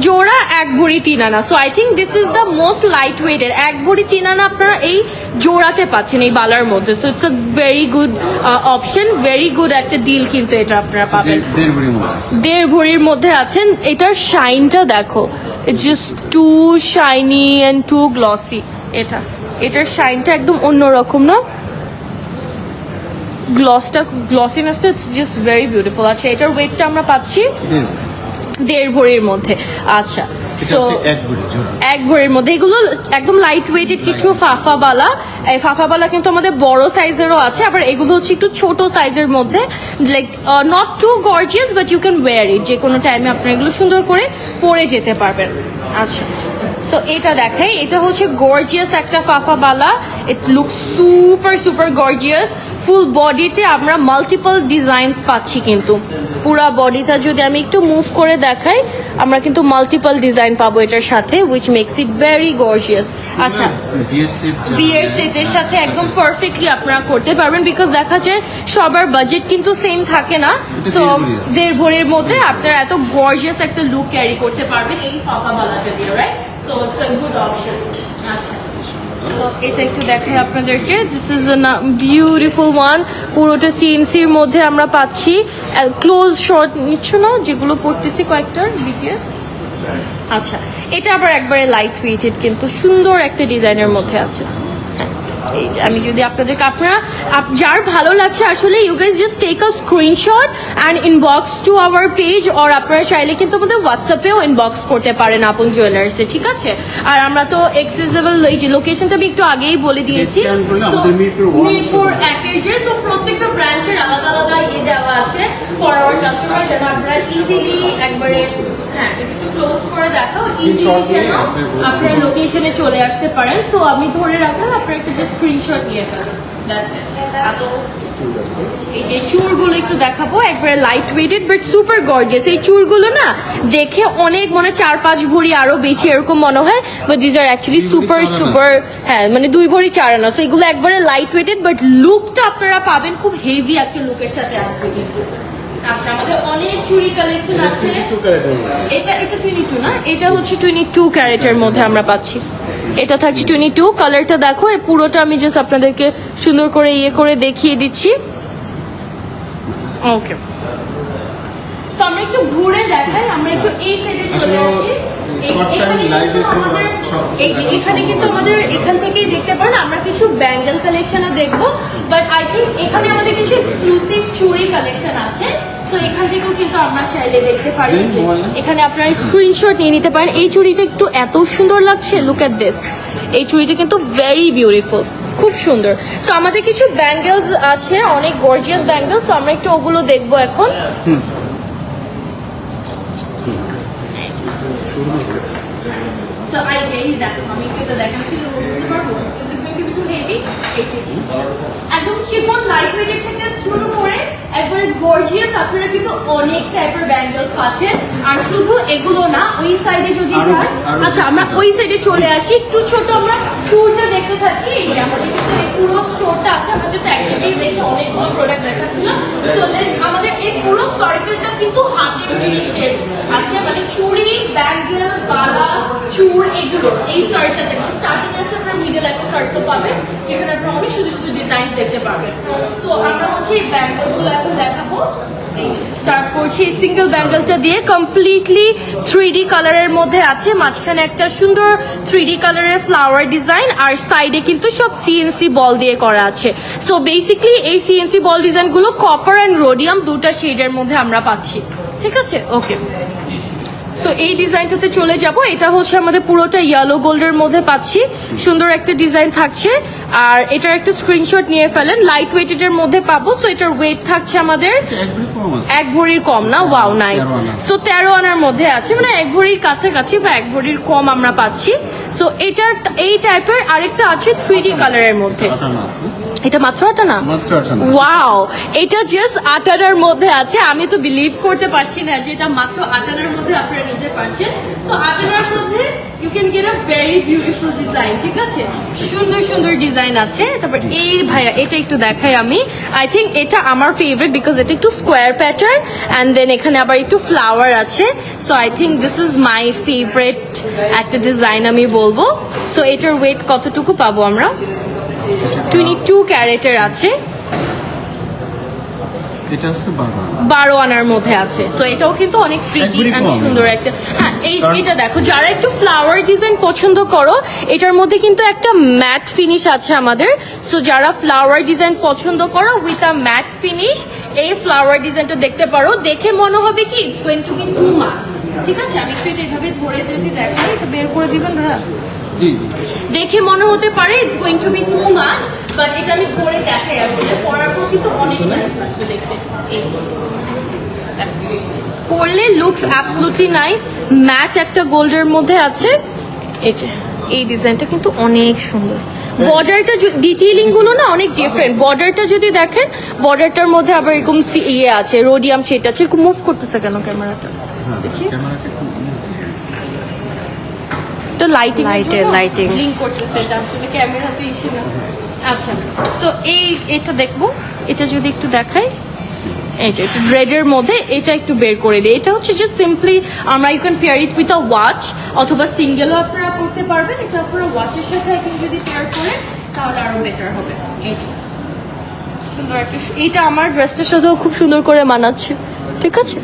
জোড়া 1 ভরি 3 আনা। So I think this is the most light weighted. 1 ভরি 3 আনা আপনারা এই জোড়াতে পাচ্ছেন এই বালার মধ্যে। So it's a very good option, very good একটা ডিল কিন্তু এটা আপনারা পাবেন। 1.5 ভরির মধ্যে আছেন। এটার শাইনটা দেখো, it's just too shiny and too glossy. এটার শাইনটা একদম অন্যরকম না, গ্লসিনেসটা ইটস জাস্ট ভেরি বিউটিফুল। আচ্ছা, এটার ওয়েটটা আমরা পাচ্ছি 1.5 ভরির মধ্যে। আচ্ছা, সো 1 ভরির মধ্যে এগুলো একদম লাইট ওয়েটেড কিছু ফাফাবালা। এই ফাফাবালা কিন্তু আমাদের বড় সাইজেরও আছে, আবার এগুলো হচ্ছে একটু ছোট সাইজের মধ্যে, like not too gorgeous but you can wear it. যে কোনো টাইমে আপনি এগুলো সুন্দর করে পরে যেতে পারবেন। আচ্ছা, সো এটা দেখাই, এটা হচ্ছে গর্জিয়াস একটা ফাফাবালা। It look super super gorgeous. Full বডিতে আমরা মাল্টিপল ডিজাইনস পাচ্ছি, কিন্তু পুরা বডিটা যদি আমি একটু মুভ করে দেখাই, আমরা কিন্তু মাল্টিপল ডিজাইন পাবো এটার সাথে, which makes it very gorgeous. আচ্ছা, বিয়ের সেটের সাথে একদম পারফেক্টলি আপনারা করতে পারবেন, বিকজ দেখা যায় সবার বাজেট কিন্তু সেম থাকে না। সো 1.5 ভরির মধ্যে আপনারা এত গর্জিয়াস একটা লুক ক্যারি করতে পারবেন এই ফাফাবালাটা দিয়ে, right? So it's a good option. আচ্ছা, তো এটা একটু দেখাই আপনাদেরকে। This is a beautiful one. পুরোটা সিএনসির মধ্যে আমরা পাচ্ছি। ক্লোজ শর্ট নিচ্ছ না, যেগুলো পড়তেছি কয়েকটার বিটিএস। আচ্ছা, এটা আবার একবারে লাইট ওয়েটেড, কিন্তু সুন্দর একটা ডিজাইনের মধ্যে আছে। এই যে আমি যদি আপনাদেরকে, আপনারা যার ভালো লাগছে আসলে, you guys just take a screenshot and inbox to our page, or আপনারা চাইলে কিন্তু আমাদের হোয়াটসঅ্যাপেও ইনবক্স করতে পারেন আপন জুয়েলার্সে, ঠিক আছে? আর আমরা তো এক্সেসেবল, এই যে লোকেশনটা আমি একটু আগেই বলে দিয়েছি, মিরপুর 1 সো প্রত্যেকটা ব্রাঞ্চের আলাদা আলাদা ইয়ে দেওয়া আছে ফর আওয়ার কাস্টমার, যেন আপনারা ইজিলি একবারে, হ্যাঁ একটু ক্লোজ করে দেখাও, ইজিলি যেন আপনার লোকেশনে চলে আসতে পারেন। সো আমি ধরে রাখলাম, আপনারা একটু জাস্ট স্ক্রিনশট নিয়ে ফেলেন, দ্যাটস ইট। আচ্ছা, এই যে চুড়গুলো একটু দেখাবো, একবারে light weighted but super gorgeous. এই চুড়গুলো না দেখে অনেক মনে 4-5 ভরি আরো বেশি এরকম মনে হয়, but these are actually super super, হ্যাঁ মানে 2 ভরি 4 আনা। তো এগুলো একবারে লাইট ওয়েটেড, বাট লুকটা আপনারা পাবেন খুব হেভি একটা লুকের সাথে আসবে কিন্তু। আচ্ছা, আমাদের অনেক চুড়ি কালেকশন আছে। এটা 22 না, এটা হচ্ছে 22 ক্যারেটের মধ্যে আমরা পাচ্ছি। এটা থাকছে 22। কালারটা দেখো, এই পুরোটা আমি জাস্ট আপনাদেরকে সুন্দর করে ইয়ে করে দেখিয়ে দিচ্ছি। ওকে, সো আমরা একটু ঘুরে দেখাই, আমরা একটু এই সাইডে চলে আসি। এখানে কিন্তু আমাদের এখান থেকেই দেখতে পারেন, আমরা কিছু ব্যাঙ্গেল কালেকশনও দেখবো, বাট আই থিঙ্ক এখানে আমাদের কিছু এক্সক্লুসিভ চুড়ি কালেকশন আছে। সো এখান থেকেও কিন্তু আমরা চাইলে দেখতে পারি, এখানে আপনারা স্ক্রিনশট নিয়ে নিতে পারেন। এই চুড়িটা একটু এত সুন্দর লাগছে, লুক এট দিস। এই চুড়িটা কিন্তু ভেরি বিউটিফুল, খুব সুন্দর। সো আমাদের কিছু ব্যাঙ্গেলস আছে, অনেক গর্জিয়াস ব্যাঙ্গেলস। সো আমরা একটু ওগুলো দেখবো এখন। So I say that আমি কিন্তু দেখাচ্ছি, বলতে পারবো is it going to be too heavy? একদম চিকন লাইট ওয়েটের থেকে শুরু করে একবারে গর্জিয়াস আপনারা কিন্তু অনেক টাইপের ব্যাঙ্গেলস পাচ্ছেন। আর শুধু এগুলো না, ওই সাইডে যদি যান, আচ্ছা আমরা ওই সাইডে চলে আসি, একটু ছোট আমরা ট্যুরটা দেখতে থাকি। এই যে আমাদের কিন্তু এই পুরো স্টোরটা আছে, আমরা জাস্ট এক জায়গায় দেখে অনেকগুলো প্রোডাক্ট দেখাচ্ছিলাম। তো আমাদের এই পুরো সার্কেলটা কিন্তু হাতের জিনিসের আছে, মানে চুড়ি, ব্যাঙ্গেল, বালা, চুর, এগুলো এই সার্কেলটা স্টার্টিং আছে। আপনার মিডল একটা সার্কেল পাবেন, যেখানে আপনারা অনেক সুন্দর সুন্দর ডিজাইন দেখতে পাবেন। সো আমরা হচ্ছে এই ব্যাঙ্গেলগুলো এখন দেখাবো। স্টার্ট করছি সিঙ্গেল ব্যাঙ্গেলটা দিয়ে, কমপ্লিটলি 3D কালারের মধ্যে আছে। মাঝখানে একটা সুন্দর 3D কালারের ফ্লাওয়ার ডিজাইন, আর সাইডে কিন্তু সব সিএনসি বল দিয়ে করা আছে। সো বেসিক্যালি এই সিএনসি বল ডিজাইনগুলো কপার অ্যান্ড রোডিয়াম দুটা শেডের মধ্যে আমরা পাচ্ছি, ঠিক আছে? ওকে, সো এই ডিজাইনটাতে চলে যাব। এটা হচ্ছে আমাদের পুরোটা ইয়েলো গোল্ডের মধ্যে পাচ্ছি, সুন্দর একটা ডিজাইন থাকছে। আর এটার একটা স্ক্রিনশট নিয়ে ফেলেন, লাইট ওয়েটেড এর মধ্যে পাবো। সো এটার ওয়েট থাকছে আমাদের একবারে কম আছে। 1 ভরির কম না, ওয়াও নাইস। 13 আনা। সো 13 আনার মধ্যে আছে, মানে 1 ভরির কাছাকাছি বা 1 ভরির কম আমরা পাচ্ছি। সো এটার এই টাইপের আরেকটা আছে 3D কালারের মধ্যে, আটানা আছে, এটা মাত্র 8 আনা। মাত্র 8 আনা। ওয়াও, এটা জাস্ট 8 আনার মধ্যে আছে। আমি তো বিলিভ করতে পারছি না যে এটা মাত্র 8 আনার মধ্যে আপনারা নিতে পারছেন। সো 8 আনার মধ্যে you can get a very beautiful design, ঠিক আছে, সুন্দর সুন্দর ডিজাইন আছে। তারপর এই ভাইয়া এটা একটু দেখাই আমি, আই থিঙ্ক এটা আমার ফেভারিট বিকজ এটা একটু স্কোয়ার প্যাটার্ন অ্যান্ড দেন এখানে আবার একটু ফ্লাওয়ার আছে। So I think this is my favourite একটা ডিজাইন আমি বলবো। সো এটার ওয়েট কতটুকু পাবো আমরা? 22 ক্যারেটের আছে, এটা আছে 12 আনা। 12 আনার মধ্যে আছে। সো এটাও কিন্তু অনেক প্রিটি একবারই এন্ড কম। সুন্দর একটা। হ্যাঁ, কারণ- এটা দেখো, যারা একটু ফ্লাওয়ার ডিজাইন পছন্দ করো, এটার মধ্যে কিন্তু একটা ম্যাট ফিনিশ আছে আমাদের। সো যারা ফ্লাওয়ার ডিজাইন পছন্দ করো উইথ আ ম্যাট ফিনিশ, এই ফ্লাওয়ার ডিজাইনটা দেখতে পারো। দেখে মনে হবে কি it's going to be too much, ঠিক আছে। আমি একটু এটা এভাবে ধরে যদি দেখাই, এটা বের করে দিবেন ভাইয়া। জি দেখে মনে হতে পারে it's going to be too much, but এটা আমি পরে দেখাই আসলে পরার পর কিন্তু অনেক নাইস লাগবে দেখতে। এই যে। পরলে লুকস অ্যাবসলুটলি নাইস, ম্যাট একটা গোল্ডের মধ্যে আছে। এই যে এই ডিজাইনটা কিন্তু অনেক সুন্দর। বর্ডারটা ডিটেইলিং গুলো না অনেক ডিফারেন্ট। বর্ডারটা যদি দেখেন, বর্ডারটার মধ্যে আবার এরকম ইয়ে আছে, রোডিয়াম শেড আছে। এরকম মুভ করতেছে কেন ক্যামেরাটা? হ্যাঁ, দেখি। ক্যামেরাটা একটু ইয়ে হচ্ছে। তো লাইটিং Lighting. লিংক করতেছে, এটা আসলে ক্যামেরাতে ইস্যু না। আচ্ছা, সো এটা দেখবো, এটা যদি একটু দেখাই, এই যে একটু রেডের মধ্যে এটা একটু বের করে দিই। এটা হচ্ছে জাস্ট সিম্পলি আমরা you can pair it with a watch, অথবা সিঙ্গেলও আপনারা করতে পারবেন। এটা আপনারা ওয়াচের সাথে এখন যদি পেয়ার করেন তাহলে আরো বেটার হবে। এই যে সুন্দর একটা, এটা আমার ড্রেসটার সাথেও খুব সুন্দর করে মানাচ্ছে, ঠিক আছে,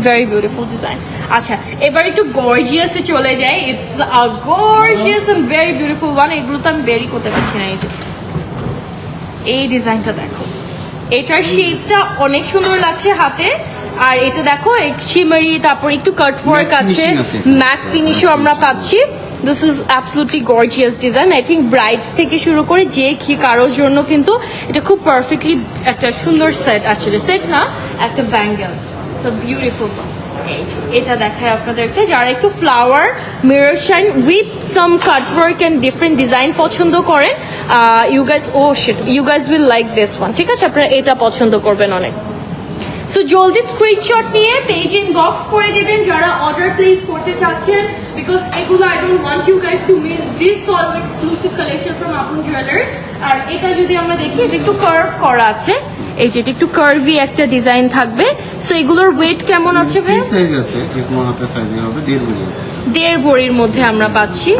ভেরি বিউটিফুল ডিজাইন। আচ্ছা, এবার একটু গর্জিয়াসে চলে যাই। It's a gorgeous and very beautiful one. এগুলো তো আমি বেরি করতে পারছি না। এই যে এই ডিজাইনটা দেখো, এটার শেপটা অনেক সুন্দর লাগছে হাতে। আর এটা দেখো শিমারি, তারপর একটু কাট ওয়ার্ক Matte আছে, finishing আছে। ম্যাট ফিনিশও আমরা পাচ্ছি। This is absolutely gorgeous design. I think brides থেকে শুরু করে যে কি কারোর জন্য কিন্তু এটা খুব পারফেক্টলি একটা সুন্দর সেট, আসলে সেট না, একটা ব্যাঙ্গেল। So beautiful. এটা দেখায় আপনাদেরকে, যারা একটু flower mirror shine with some cut work and different design পছন্দ করেন, you guys will like this one, ঠিক আছে। আপনারা এটা পছন্দ করবেন অনেক। সো জলদি স্ক্রিনশট নিয়ে পেজ ইনবক্স করে দিবেন যারা অর্ডার প্লেস করতে চাচ্ছেন, বিকজ এগুলো I don't want you guys to miss this all exclusive collection from Apon Jewellers. আর এটা যদি আমরা দেখি, এটা একটু কার্ভ করা আছে, এই যে এটা একটু কার্ভি একটা ডিজাইন থাকবে। সো এগুলোর ওয়েট কেমন আছে ভাই? ফ্রি সাইজ আছে, যে কোনো হাতে সাইজে হবে, 1.5 ভরি আছে। 1.5 ভরির মধ্যে আমরা পাচ্ছি।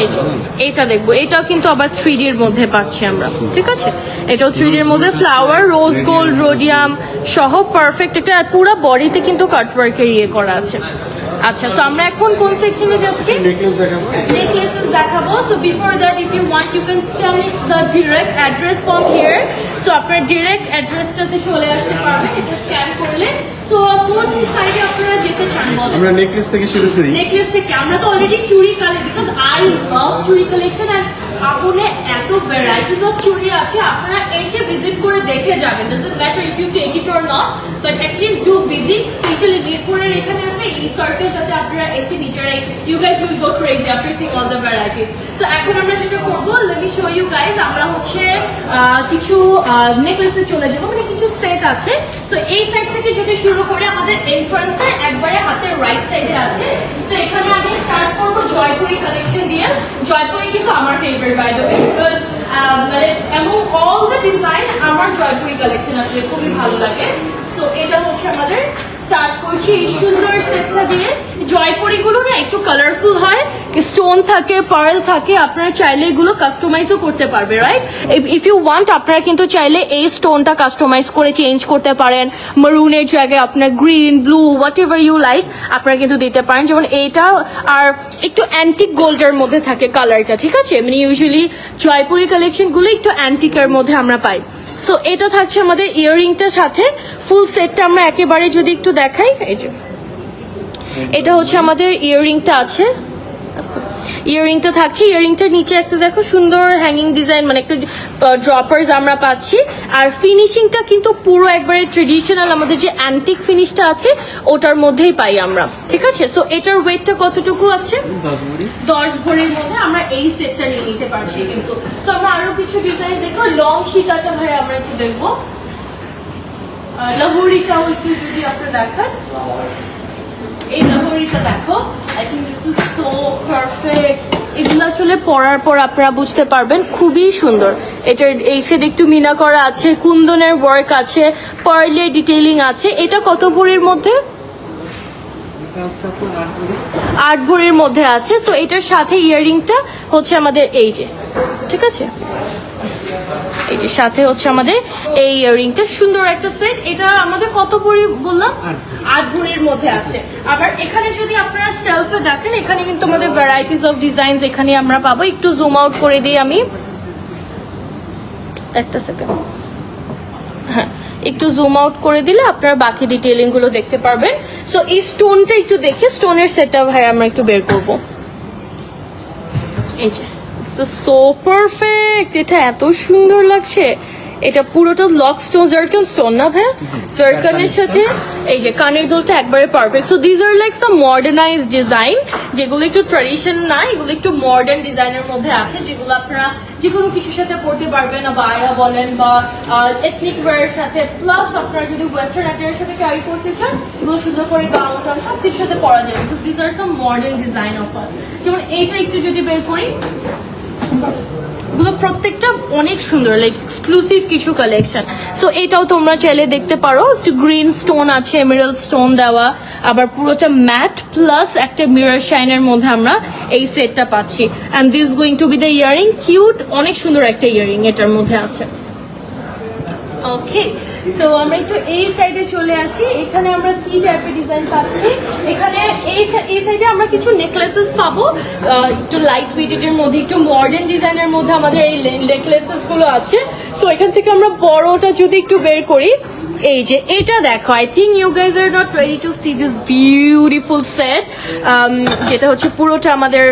এই যে, এটা দেখবো, এটাও কিন্তু আবার 3D এর মধ্যে পাচ্ছি আমরা, ঠিক আছে। এটাও 3D এর মধ্যে ফ্লাওয়ার, রোজ গোল্ড, রোডিয়াম সহ পারফেক্ট একটা, আর পুরো বডিতে কিন্তু কাটওয়ার্কের ইয়ে করা আছে। আচ্ছা, তো আমরা এখন কোন সেকশনে যাচ্ছি? নেকলেস দেখাবো। Necklaces দেখাবো। So before that, if you want, you can scan the direct address from here. So আপনার direct addressটাতে চলে আসতে পারবেন এটা স্ক্যান করলে। So কোন সাইডে আপনারা যেতে চান বলেন? আমরা নেকলেস থেকে শুরু করি। নেকলেস থেকে আমরা তো অলরেডি চুড়ি কালেকশন, বিকজ আই লাভ চুড়ি কালেকশন, আর আপনে এত ভ্যারাইটিস অফ চুড়ি আছে, আপনারা এসে ভিজিট করে দেখে যাবেন। Doesn't matter if you take it or not, but at least do visit. Specially মিরপুরের এখানে আসলে এই সার্কেলটাতে আপনারা এসে নিজেরাই, you guys will go crazy after seeing all the varieties. So এখন আমরা যেটা করবো, let me show you guys, আমরা হচ্ছে কিছু নেকলেসে চলে যাবো, মানে কিছু সেট আছে। সো এই সাইড থেকে যদি শুরু করে, আমাদের এন্ট্রান্সের একবারে হাতের রাইট সাইডে আছে। তো এখানে আমি স্টার্ট করবো জয়পুরি কালেকশন দিয়ে। জয়পুরি কিন্তু আমার favourite by the way, because মানে এমন অল দ্য ডিজাইন আমার জয়পুরি কালেকশন আসলে খুবই ভালো লাগে। সো এটা হচ্ছে আমাদের, স্টার্ট করছি এই সুন্দর সেটটা দিয়ে। জয়পুরিগুলো না একটু কালারফুল হয়, স্টোন থাকে, পার্ল থাকে, আপনারা চাইলে এগুলো কাস্টমাইজও করতে পারবে, রাইট? ইফ ইউ ওয়ান্ট, আপনারা কিন্তু চাইলে এই স্টোনটা কাস্টমাইজ করে চেঞ্জ করতে পারেন। মারুনের জায়গায় আপনার green, blue, whatever you like আপনারা কিন্তু দিতে পারেন। যেমন এটা আর একটু অ্যান্টিক গোল্ডের মধ্যে থাকে কালারটা, ঠিক আছে। মানে ইউজুয়ালি জয়পুরি কালেকশনগুলো একটু অ্যান্টিকের মধ্যে আমরা পাই। সো এটা থাকছে আমাদের ইয়াররিংটার সাথে। ফুল সেটটা আমরা একেবারে যদি একটু দেখাই, এই যে এটা হচ্ছে আমাদের ইয়াররিংটা আছে, ইয়াররিংটা থাকছে। ইয়াররিংটার নিচে একটা দেখো সুন্দর হ্যাঙ্গিং ডিজাইন, মানে একটা ড্রপার্স আমরা পাচ্ছি। আর ফিনিশিংটা কিন্তু পুরো একবারে ট্রেডিশনাল, আমাদের যে অ্যান্টিক ফিনিশটা আছে ওটার মধ্যেই পাই আমরা, ঠিক আছে। সো এটার ওয়েটটা কতটুকু আছে? 10 ভরির মধ্যে আমরা এই সেটটা নিয়ে নিতে পারছি কিন্তু। তো আমরা আরো কিছু ডিজাইন দেখো, লং শিকাটা ভাই আমরা একটু দেখবো, লাহোরিটাও একটু যদি আপনারা দেখান। এই লাহোরিটা দেখো, I think this is so perfect. এগুলো আসলে পরার পর আপনারা বুঝতে পারবেন খুবই সুন্দর। এটার এই সাইড একটু মিনা করা আছে, কুন্দনের ওয়ার্ক আছে, পার্লে ডিটেইলিং আছে। এটা কত ভরির মধ্যে? 8 ভরির মধ্যে আছে। সো এটার সাথে ইয়াররিংটা হচ্ছে আমাদের এই যে, ঠিক আছে, এই যে সাথে হচ্ছে আমাদের এই ইয়াররিংটা, সুন্দর একটা সেট। এটা আমাদের কত ভরি বললাম? 8 ভরির মধ্যে আছে। আবার এখানে যদি আপনারা শেলফে দেখেন, এখানে কিন্তু আমাদের ভ্যারাইটিস অফ ডিজাইন এখানে আমরা পাবো। একটু জুম আউট করে দিই আমি, একটা সেকেন্ড। হ্যাঁ, একটু জুম আউট করে দিলে আপনারা বাকি ডিটেইলিং গুলো দেখতে পারবেন। সো এই স্টোনটা একটু দেখে, স্টোনের সেটটা ভাই আমরা একটু বের করবো। এই যে সো পারফেক্ট, এটা এত সুন্দর লাগছে। এটা পুরোটা লক স্টোন, জারকান স্টোন না ভাই? জারকানের সাথে এই যে কানের দুলটা একবারে perfect. So these are like some modernise design, যেগুলো একটু ট্র্যাডিশন না, এগুলো একটু মডার্ন ডিজাইনের মধ্যে আছে, যেগুলো আপনারা যে কোনো কিছুর সাথে পড়তে পারবেন, বা আয়া বলেন বা এথনিক ওয়্যারের সাথে, প্লাস আপনারা যদি ওয়েস্টার্ন অ্যাটায়ারের সাথে ক্যারি করতে চান, এগুলো সুন্দর করে গাউন টাউন সব কিছুর সাথে পরা যাবে। Because these are some modern design of us. যেমন এইটা একটু যদি বের করি, এগুলো প্রত্যেকটা অনেক সুন্দর, লাইক এক্সক্লুসিভ কিছু কালেকশন। সো এটাও তোমরা চাইলে দেখতে পারো। একটু গ্রিন স্টোন আছে, এমেরাল্ড স্টোন দেওয়া, আবার পুরোটা ম্যাট প্লাস একটা মিরর শাইনের মধ্যে আমরা এই সেটটা পাচ্ছি। And this going to B the earring, cute, অনেক সুন্দর একটা ইয়ারিং এটার মধ্যে আছে। ওকে, সো আমরা একটু এই সাইডে চলে আসি। এখানে আমরা কি টাইপের ডিজাইন পাচ্ছি? এখানে এই সাইডে আমরা কিছু নেকলেসেস পাবো, একটু লাইট ওয়েটেড এর মধ্যে, একটু মডার্ন ডিজাইনের মধ্যে আমাদের এই নেকলেসেস গুলো আছে। সো এখান থেকে আমরা বড়টা যদি একটু বের করি, এই যে এটা দেখো, I think you guys are not ready to see this beautiful set, যেটা হচ্ছে পুরোটা আমাদের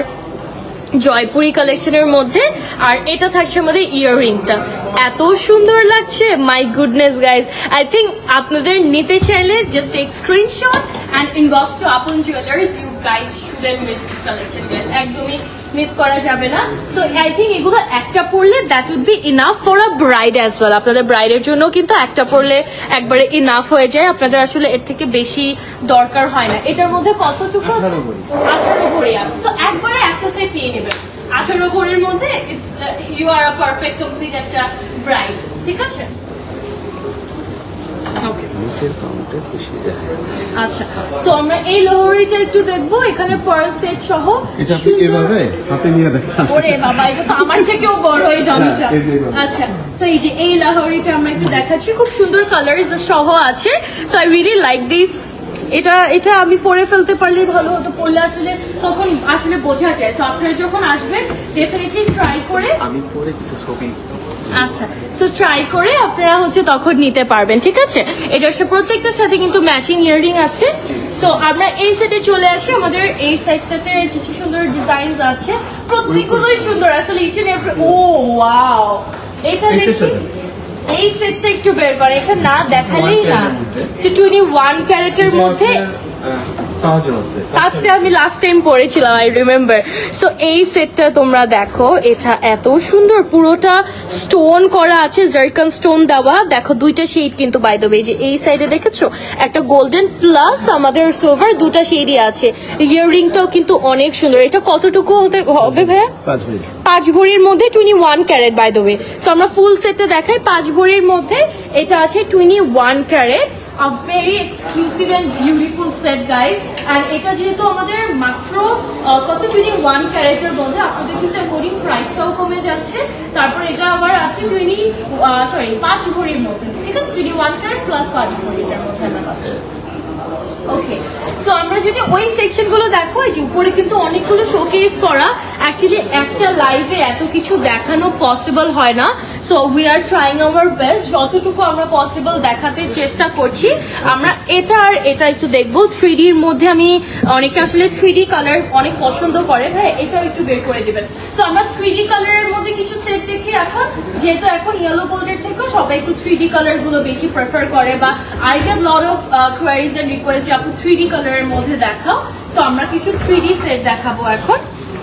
জয়পুরি কালেকশনের মধ্যে। আর এটা থাকছে আমাদের ইয়াররিংটা, এত সুন্দর লাগছে, my goodness guys. I think আপনাদের নিতে চাইলে just take screenshot and inbox to Apon jewellers, you guys shouldn't miss this collection guys, একদমই মিস করা যাবে না। সো আই থিঙ্ক এগুলো একটা পরলে that would be enough for a bride as well. আপনাদের ব্রাইডের জন্য কিন্তু একটা পরলে একবারে ইনাফ হয়ে যায়, আপনাদের আসলে এর থেকে বেশি দরকার হয় না। এটার মধ্যে কতটুকু? 18 ভরি আছে। সো একবারে একটা সেট নিয়ে নেবেন 18 ভরির মধ্যে, it's you are a perfect complete একটা ব্রাইড, ঠিক আছে। আচ্ছা, সো আমরা এই লোহরিটা একটু দেখবো, এখানে পার্ল সেট সহ। এটা আপনি এভাবে হাতে নিয়ে দেখান। ওরে বাবা, এটা তো আমার থেকেও বড় এই ডমিটা। আচ্ছা, সো এই যে এই লাহোরিটা আমরা একটু দেখাচ্ছি, খুব সুন্দর কালার সহ আছে। So I really like this. এটা আমি পরে ফেলতে পারলে ভালো হতো, পড়লে আসলে তখন আসলে বোঝা যায়। সো আপনারা যখন আসবেন ডেফিনেটলি ট্রাই করে, আমি পরে কিছু ছবি। আচ্ছা, সো ট্রাই করে আপনারা হচ্ছে তখন নিতে পারবেন, ঠিক আছে। এটার সাথে প্রত্যেকটার সাথে কিন্তু ম্যাচিং ইয়াররিং আছে। সো আমরা এই সেটে চলে আসি। আমাদের এই সাইডটাতে কিছু সুন্দর ডিজাইন আছে, প্রত্যেকগুলোই সুন্দর আসলে, each and every. Oh wow, এটা এই সেটটা একটু বের করে, এটা না দেখালেই না। 21 ক্যারেটের মধ্যে তাজটা আমি লাস্ট টাইম পরেছিলাম, আই রিমেম্বার। সো এই সেটটা তোমরা দেখো, এটা এত সুন্দর, পুরোটা স্টোন করা আছে, জারকান স্টোন দেওয়া। দেখো দুইটা শেড কিন্তু বাই দ্য ওয়ে, যে এই সাইডে দেখেছো একটা গোল্ডেন প্লাস আমাদের সিলভার, দুটা শেডই আছে। ইয়াররিংটাও কিন্তু অনেক সুন্দর। এটা কতটুকু হতে হবে ভাইয়া? 5 ভরির মধ্যে 21 carat by the way. So আমরা ফুল সেটটা দেখাই। 5 ভরির মধ্যে এটা আছে 21 carat, a very exclusive and beautiful set guys. and এটা যেহেতু আমাদের মাত্র কত 21 ক্যারেটের মধ্যে, আপনাদের কিন্তু অ্যাকর্ডিং প্রাইসটাও কমে যাচ্ছে। তারপর এটা আবার আছে 5 ভরির মধ্যে, ঠিক আছে, 21 ক্যারেট প্লাস 5 ভরিটার মধ্যে আমরা পাচ্ছি। ওকে, তো আমরা যদি ওই সেকশন গুলো দেখো, এই যে উপরে কিন্তু অনেকগুলো শোকেস করা। অ্যাকচুয়ালি একটা লাইভে এত কিছু দেখানো পসিবল হয় না, so we are trying our best, যতটুকু আমরা পসিবল দেখাতে চেষ্টা করছি। আমরা এটা আর এটা একটু দেখবো 3D এর মধ্যে। আমি অনেকে আসলে 3D কালার অনেক পছন্দ করে, ভাই এটাও একটু বের করে দিবেন। সো আমরা 3D কালারের মধ্যে কিছু সেট দেখি এখন, যেহেতু এখন ইয়েলো গোল্ডের থেকে সবাই একটু 3D কালার গুলো বেশি প্রেফার করে, বা I get lot of queries and request আপু 3D কালারের মধ্যে দেখাও। সো আমরা কিছু 3D সেট দেখাবো এখন।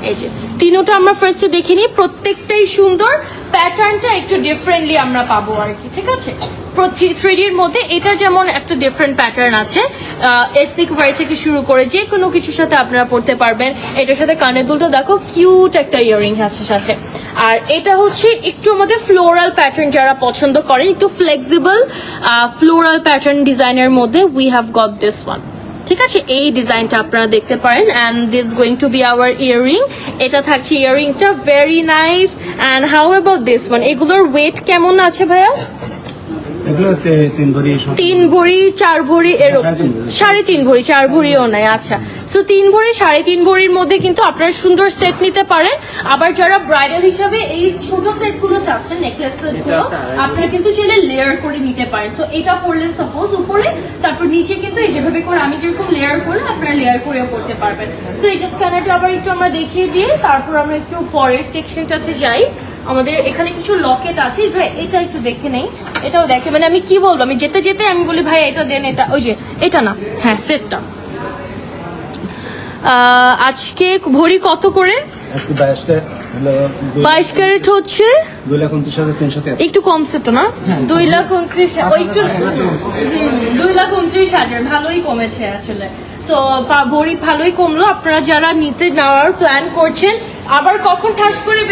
এই যে তিনোটা আমরা ফার্স্টে দেখে নিই, প্রত্যেকটাই সুন্দর, প্যাটার্নটা একটু ডিফারেন্টলি আমরা পাবো আর কি, ঠিক আছে। 3D এর মধ্যে এটা যেমন একটা ডিফারেন্ট প্যাটার্ন আছে, এথনিক ওয়্যার থেকে শুরু করে যে কোনো কিছুর সাথে আপনারা পড়তে পারবেন। এটার সাথে কানের দুলটা দেখো, কিউট একটা ইয়ারিং আছে সাথে। আর এটা হচ্ছে একটু আমাদের ফ্লোরাল প্যাটার্ন, যারা পছন্দ করেন একটু ফ্লেক্সিবল ফ্লোরাল প্যাটার্ন ডিজাইনের মধ্যে, we have got this one, ঠিক আছে। এই ডিজাইনটা আপনারা দেখতে পারেন, and this going to be our earring. এটা থাকছে ইয়ারিংটা, very nice. And how about this one? এগুলোর ওয়েট কেমন আছে ভাইয়া? এগুলো 3 ভরি 3 ভরি 4 ভরি এরকম, 3.5 ভরি 4 ভরিও নাই। আচ্ছা, সো 3 ভরি 3.5 ভরির মধ্যে কিন্তু আপনারা সুন্দর সেট নিতে পারেন। আবার যারা ব্রাইডাল হিসাবে এই ছোট সেট গুলো চাচ্ছেন, নেকলেস সেট গুলো, আপনারা কিন্তু চাইলে লেয়ার করে নিতে পারেন। সো এটা পরলেন সাপোজ উপরে, তারপর নিচে কিন্তু এই যেভাবে করে আমি যেরকম লেয়ার করলে আপনারা লেয়ার করেও পড়তে পারবেন। সো এই যে স্ক্যানারটা আবার একটু আমরা দেখিয়ে দিয়ে তারপর আমরা একটু পরের সেকশনটাতে যাই। আমাদের এখানে কিছু লকেট আছে, ভাই এটা একটু দেখে নেই। এটাও দেখে, মানে আমি কি বলবো, আমি যেতে যেতে আমি বলি ভাই এটা দেন, এটা ওই যে এটা না, হ্যাঁ সেটটা। আজকে ভরি কত করে? আজকে 22 ক্যারেট হচ্ছে 2,29,300 একটু কমছে তো না? 2,29,000, ওই একটু 2,29,000 ভালোই কমেছে আসলে। সো ভরি ভালোই কমলো। আপনারা যারা নিতে নেওয়ার প্ল্যান করছেন, আবার কখন ঠাস করে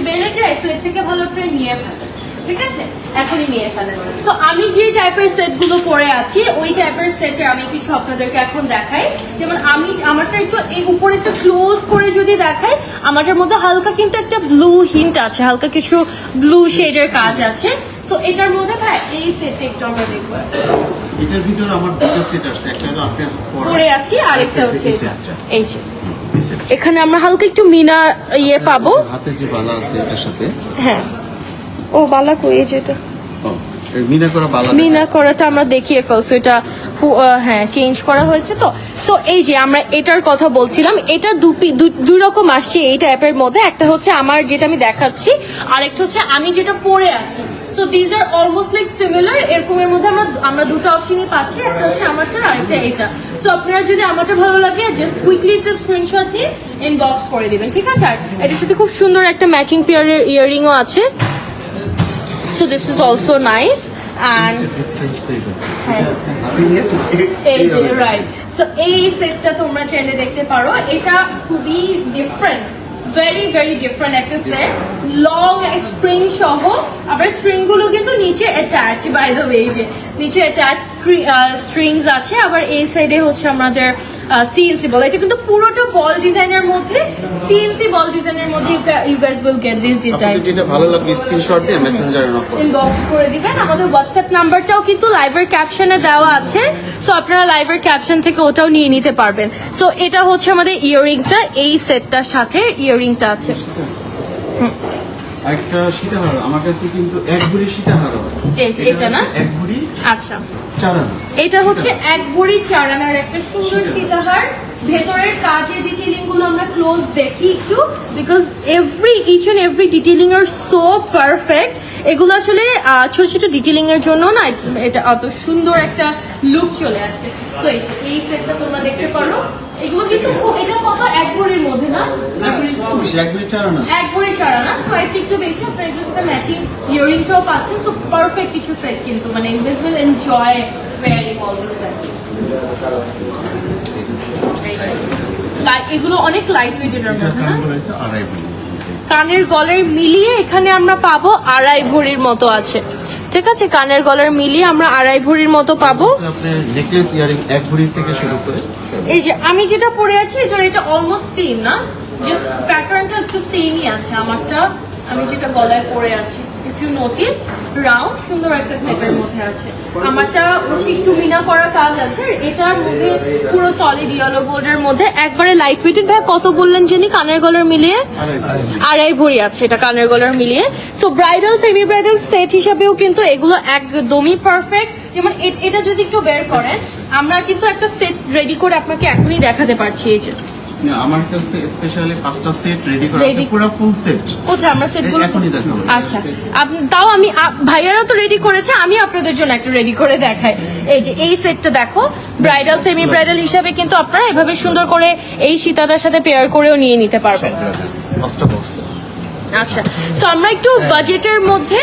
বেড়ে যায়, সো এর থেকে ভালো আপনারা নিয়ে ফেলেন, ঠিক আছে, এখনই নিয়ে ফেলেন। তো আমি যে টাইপের সেট গুলো পরে আছি, ওই টাইপের সেটে আমি কিছু আপনাদেরকে এখন দেখাই। যেমন আমি আমারটা একটু এই উপরে একটু ক্লোজ করে যদি দেখাই, আমারটার মধ্যে হালকা কিন্তু একটা ব্লু হিন্ট আছে, হালকা কিছু ব্লু শেডের কাজ আছে। সো এটার মধ্যে ভাই এই সেটটা একটু আমরা দেখবো। এটার ভিতর আমার দুটো সেট আছে, একটা হলো আপনার পরে আছি, আরেকটা হচ্ছে এই সেটটা। এই যে এখানে আমরা হালকা একটু মিনা ইয়ে পাবো। হাতে যে বালা আছে এটার সাথে, হ্যাঁ, ও বালা কই যেটা এই মিনা করা বালা, মিনা করাটা আমরা দেখিয়ে ফেলছি, এটা হ্যাঁ চেঞ্জ করা হয়েছে তো। সো এই যে আমরা এটার কথা বলছিলাম, এটা দুই রকম আসছে এই টাইপের মধ্যে। একটা হচ্ছে আমার যেটা আমি দেখাচ্ছি, আর একটা হচ্ছে আমি যেটা পরে আছি। So these are almost like similar. এরকমের মধ্যে আমরা দুটো অপশনই পাচ্ছি, একটা হচ্ছে আমারটা আর একটা এটা। সো আপনারা যদি আমারটা ভালো লাগে, জাস্ট কুইকলি একটা স্ক্রিনশট দিয়ে ইনবক্স করে দিবেন, ঠিক আছে। আর এটার সাথে খুব সুন্দর একটা ম্যাচিং পেয়ারের ইয়াররিংও আছে। So this is also nice, and এই যে রাইট। সো এই সেটটা তোমরা চাইলে দেখতে পারো, এটা খুবই ডিফারেন্ট, ভেরি ভেরি ডিফারেন্ট একটা সেট, লং স্প্রিং সহ। আবার স্ট্রিং গুলো কিন্তু নিচে অ্যাটাচ, বাই দ্য ওয়ে, যে নিচে অ্যাটাচ স্ট্রিংস আছে। আবার এই সাইডে হচ্ছে আমাদের সিএনসি বল। এটা কিন্তু পুরোটা বল ডিজাইনের মধ্যে, সিএনসি বল ডিজাইনের মধ্যে you guys will get this design. আপনাদের যেটা ভালো লাগবে স্ক্রিনশট দিয়ে মেসেঞ্জারে নক করুন, ইনবক্স করে দিবেন। আমাদের হোয়াটসঅ্যাপ নাম্বারটাও কিন্তু লাইভের ক্যাপশনে দেওয়া আছে, সো আপনারা লাইভের ক্যাপশন থেকে ওটাও নিয়ে নিতে পারবেন। সো এটা হচ্ছে আমাদের ইয়াররিংটা, এই সেটটার সাথে ইয়াররিংটা আছে। একটা সীতাহার আমার কাছে কিন্তু এক ভরি সীতাহার আছে, এই যে এটা না? এক ভরি আচ্ছা, 4 আনা। এটা হচ্ছে 1 ভরি 4 আনার একটা সুন্দর সীতাহার। ভেতরের কাজের ডিটেইলিং গুলো আমরা ক্লোজ দেখি একটু, because each and every detailing are so perfect. এগুলো আসলে ছোট ছোট ডিটেইলিং এর জন্য না, এটা অত সুন্দর একটা লুক চলে আসে। সো এই সেটটা তোমরা দেখতে পারো। এগুলো কিন্তু এটা কত, 1 ভরির মধ্যে না? এক ভরি একটু বেশি, এক ভরি 4 আনা। 1 ভরি 4 আনা, সোয়াইপটা একটু বেশি। আপনারা এগুলোর সাথে ম্যাচিং ইয়াররিংটাও পাচ্ছেন। তো পারফেক্ট কিছু সেট কিন্তু, মানে you guys will enjoy wearing all this set. এগুলো অনেক লাইট ওয়েটের মধ্যে না? কানের গলার মিলিয়ে এখানে আমরা পাবো 2.5 ভরির মতো আছে, ঠিক আছে। কানের গলার মিলিয়ে আমরা 2.5 ভরির মতো পাবো। আপনার নেকলেস ইয়ারিং এক ভরি থেকে শুরু করে, এই যে আমি যেটা পরে আছি এটা অলমোস্ট সেম না, জাস্ট প্যাটার্নটা একটু সেমই আছে। আমারটা আমি যেটা গলায় পরে আছি, ইফ ইউ নোটিস রাউন্ড সুন্দর একটা সেটের মধ্যে আছে। আমারটা হচ্ছে একটু মিনা করা কাজ আছে, আর এটার মধ্যে পুরো সলিড ইয়েলো গোল্ডের মধ্যে একবারে লাইট ওয়েটেড। ভাই কত বললেন জানি কানের গলার মিলিয়ে? 2.5 ভরি আছে এটা কানের গলার মিলিয়ে। So bridal semi bridal set হিসাবেও কিন্তু এগুলো একদমই পারফেক্ট। যেমন এটা যদি একটু বের করেন, আমরা কিন্তু একটা সেট রেডি করে আপনাকে এখনই দেখাতে পারছি। এই যে আমার কাছে স্পেশালি 5টা সেট রেডি করা আছে, Ready- পুরো ফুল সেট। কোথায় আমরা সেটগুলো? এখনই দেখাবো। আচ্ছা, তাও আমি ভাইয়ারা তো রেডি করেছে, আমি আপনাদের জন্য একটা রেডি করে দেখাই। এই যে এই সেটটা দেখো, ব্রাইডাল সেমি ব্রাইডাল হিসাবে কিন্তু আপনারা এভাবে সুন্দর করে এই সীতাদার সাথে পেয়ার করেও নিয়ে নিতে পারবেন। 5টা বক্স। আচ্ছা, সো আমরা একটু বাজেটের মধ্যে,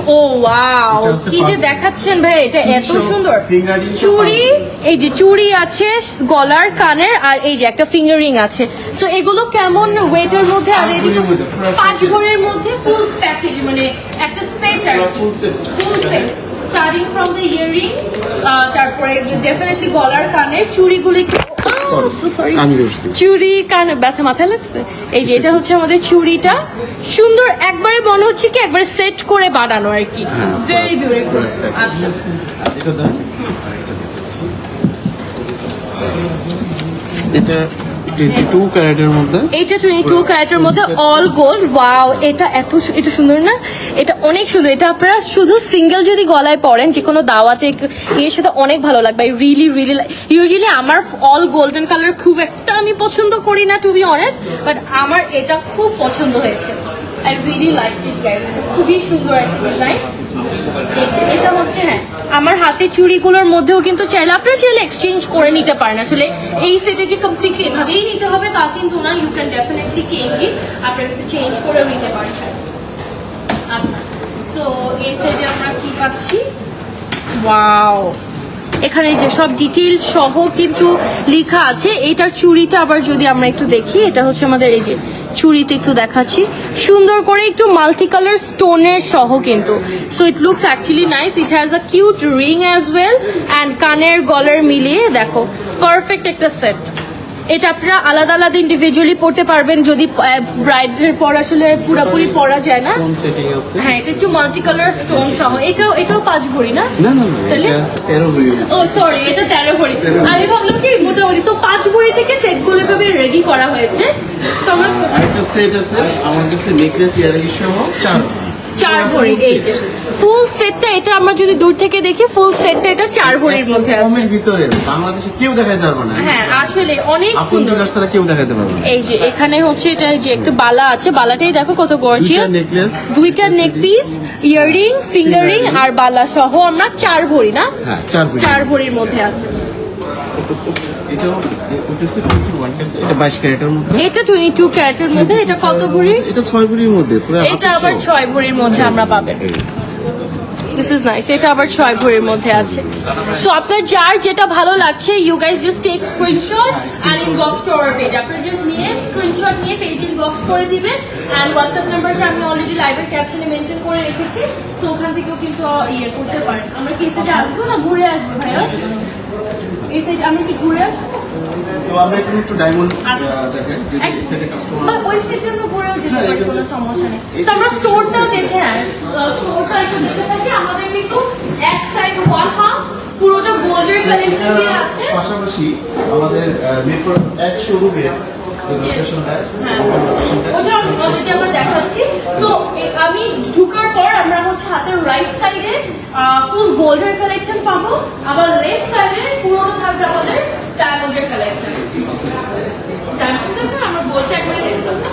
ও ওয়াও এটা হচ্ছে কি যে পাঁচ- দেখাচ্ছেন ভাই, এটা এত চুড়ি সহ সুন্দর। fingering সহ চুড়ি, এই যে চুড়ি আছে গলার কানের, আর এই যে একটা ফিঙ্গারিং আছে। সো এগুলো কেমন ওয়েটের মধ্যে? আর 5 এদিকে ভরির মধ্যে, পুরো 5 package। ভরির মধ্যে ফুল প্যাকেজ, মানে একটা সেট আর পুরো কি। full set। Full set starting from the earring, তারপরে ডেফিনেটলি গলার কানের চুড়িগুলো একটু সরি আমি ধরছি। চুড়ি কানে ব্যথা মাথায় লাগছে। এই যে এটা হচ্ছে আমাদের চুড়িটা, সুন্দর একবারে মনে হচ্ছে কি একবারে সেট করে বানানো আর কি, ভেরি বিউটিফুল। আচ্ছা, এটা দেন। এটা 22 ক্যারেটের মধ্যে। এইটা 22 ক্যারেটের মধ্যে অল গোল্ড। ওয়াও, এটা এটা সুন্দর না? এটা অনেক সুন্দর। এটা আপনারা শুধু সিঙ্গেল যদি গলায় পরেন যে কোনো দাওয়াতে এর সাথে অনেক ভালো লাগবে। রিয়েলি ইউজুয়ালি আমার অল গোল্ডেন কালার খুব একটা আমি পছন্দ করি না, টু বি অনেস্ট, বাট আমার এটা খুব পছন্দ হয়েছে। I really like it guys, এটা খুবই সুন্দর একটা ডিজাইন। এটা হচ্ছে হ্যাঁ আমার হাতে চুড়িগুলোর মধ্যেও কিন্তু চাইলে আপনারা চাইলে এক্সচেঞ্জ করে নিতে পারেন। আসলে এই সেটে যে কমপ্লিটলি এভাবেই নিতে হবে তা কিন্তু না, you can definitely change it, আপনারা কিন্তু চেঞ্জ করেও নিতে পারেন। আচ্ছা, সো এই সাইডে আমরা কি পাচ্ছি? ওয়াও, এখানে যে সব ডিটেইল সহ কিন্তু লেখা আছে। এটার চুড়িটা আবার যদি আমরা একটু দেখি, এটা হচ্ছে আমাদের এই যে চুড়িটা একটু দেখাচ্ছি, সুন্দর করে একটু মাল্টি কালার স্টোনের সহ কিন্তু। So it looks actually nice. It has a cute ring as well, and কানের গলার মিলিয়ে দেখো পারফেক্ট একটা সেট। এটা আপনারা আলাদা আলাদা ইন্ডিভিজুয়ালি পড়তে পারবেন যদি ব্রাইডের পর আসলে পুরোপুরি পরা যায় না। কোন সেটিং আছে? হ্যাঁ, এটা একটু মাল্টি কালার স্টোন সহ। এটাও 5 ভরি না? না না না, তাহলে? এটা আছে 13 ভরি। ও সরি, এটা 13 ভরি। আমি ভাবলাম কি মোটামুটি। তো 5 ভরি থেকে সেটগুলো এভাবে রেডি করা হয়েছে। তো আমরা আরেকটা সেট আছে আমার কাছে, নেকলেস ইয়ারিং সহ 4 ভরি। এই যে ফুল সেটটা, এটা আমরা যদি দূর থেকে দেখি ফুল সেটটা এটা 4 ভরির মধ্যে আছে। কমের ভিতরে বাংলাদেশে কেউ দেখাইতে পারবে না। হ্যাঁ, আসলে অনেক আপন সুন্দর। ডিলার ছাড়া কেউ দেখাইতে পারবে না। এই যে এখানে হচ্ছে এটা যে একটা বালা আছে, বালাটাই দেখো কত গর্জিয়াস। দুইটা necklace, দুইটা নেক পিস, ইয়াররিং, ফিঙ্গারিং আর বালা সহ আমরা 4 ভরি না? হ্যাঁ, 4 ভরি। 4 ভরির মধ্যে আছে। এটাও ওটা হচ্ছে 21 ক্যারেট, এটা 22 ক্যারেটের মধ্যে। এটা 22 ক্যারেটের মধ্যে। এটা কত ভরি? এটা 6 ভরির মধ্যে পুরো। এটা আবার 6 ভরির মধ্যে আমরা পাবেন। This is nice. এটা আবার 6 ভরির মধ্যে আছে। সো আপনার যার যেটা ভালো লাগছে, you guys just take screenshot and inbox to our page. আপনারা জাস্ট নিয়ে স্ক্রিনশট নিয়ে পেজ ইনবক্স করে দিবেন, এন্ড হোয়াটসঅ্যাপ নাম্বারটা আমি অলরেডি লাইভের ক্যাপশনে মেনশন করে রেখেছি। সো ওখান থেকেও কিন্তু ইয়ে করতে পারেন। আমরা কি সাইডে আসবো না ঘুরে আসবো ভাইয়া? এই সাইডে আমরা কি ঘুরে আসবো? তো আমরা একটু ডায়মন্ড আচ্ছা। দেখেন যে এই সেটে বা কাস্টমার ওই সেটের উপরেও যেতে হ্যাঁ, পারি, এটা- কোনো সমস্যা নেই। এই তো আমরা সেটটা- স্টোরটাও দেখে স্টোরটা একটু দেখে থাকি। আমাদের কিন্তু এক সাইড ওয়ান হাফ পুরোটা গোল্ডের কালেকশন দিয়ে আছে। পাশাপাশি আমাদের মিরপুর 1 শোরুমের লোকেশনটা ওটা অলরেডি আমরা দেখাচ্ছি। সো আমি ঢুকার পর আমরা হচ্ছে হাতের রাইট সাইডে ফুল গোল্ডের কালেকশন পাবো, আবার লেফট সাইডে পুরোটা থাকবে আমাদের ডায়মন্ডের কালেকশন। ডায়মন্ডটা আমরা বলতে একবারে দেখলাম না।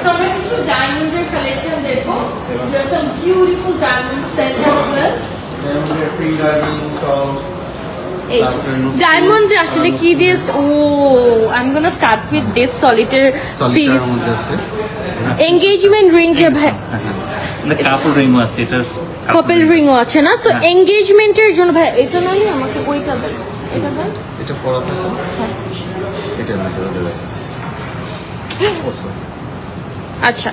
তো আমরা কিছু ডায়মন্ডের কালেকশন দেখবো। There are some beautiful diamond sets as well. Finger ring tops. এই ডায়মন্ড আসলে কি দিয়ে, oh I am gonna start with this solitaire piece. সলিটারের মধ্যে আছে। এঙ্গেজমেন্ট রিং যে ভাই, কাপড় রিংও আছে, এটা কপেল রিংও আছে না? সো এঙ্গেজমেন্টের জন্য ভাই এটা নয়, আমাকে ওইটা দেন। এটা ভাই এটা পরা থাকো, এটার ভিতরে দেবে। ও সরি। আচ্ছা,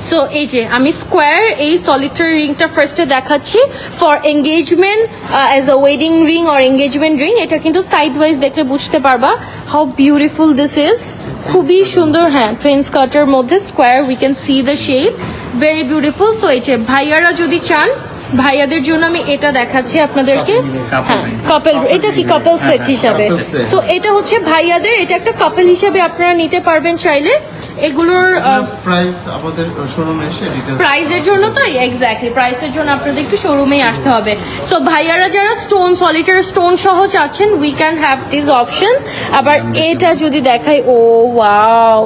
সো এই যে আমি স্কোয়ার এই সলিটার রিংটা ফার্স্টে দেখাচ্ছি for engagement as a wedding ring or engagement ring. এটা কিন্তু সাইড ওয়াইজ দেখলে বুঝতে পারবা হাউ বিউটিফুল দিস ইজ, খুবই সুন্দর। হ্যাঁ, প্রিন্স কাটের মধ্যে square, we can see the shape, very beautiful. So এই যে ভাইয়ারা যদি চান, ভাইয়াদের জন্য আমি এটা দেখাচ্ছি আপনাদেরকে। হ্যাঁ, কাপল, এটা কি কাপল সেট হিসাবে? couple set। সো এটা হচ্ছে ভাইয়াদের, এটা একটা কাপল হিসাবে আপনারা নিতে পারবেন চাইলে। এগুলোর প্রাইস আমাদের শোরুমে এসে ডিটেইলস প্রাইজের জন্য তো এক্স্যাক্টলি প্রাইসের জন্য আপনাদের একটু শোরুমেই আসতে হবে। সো ভাইয়ারা যারা স্টোন, সলিটার স্টোন সহ চাচ্ছেন, we can have this options. আবার এটা যদি দেখাই, ও ওয়াও,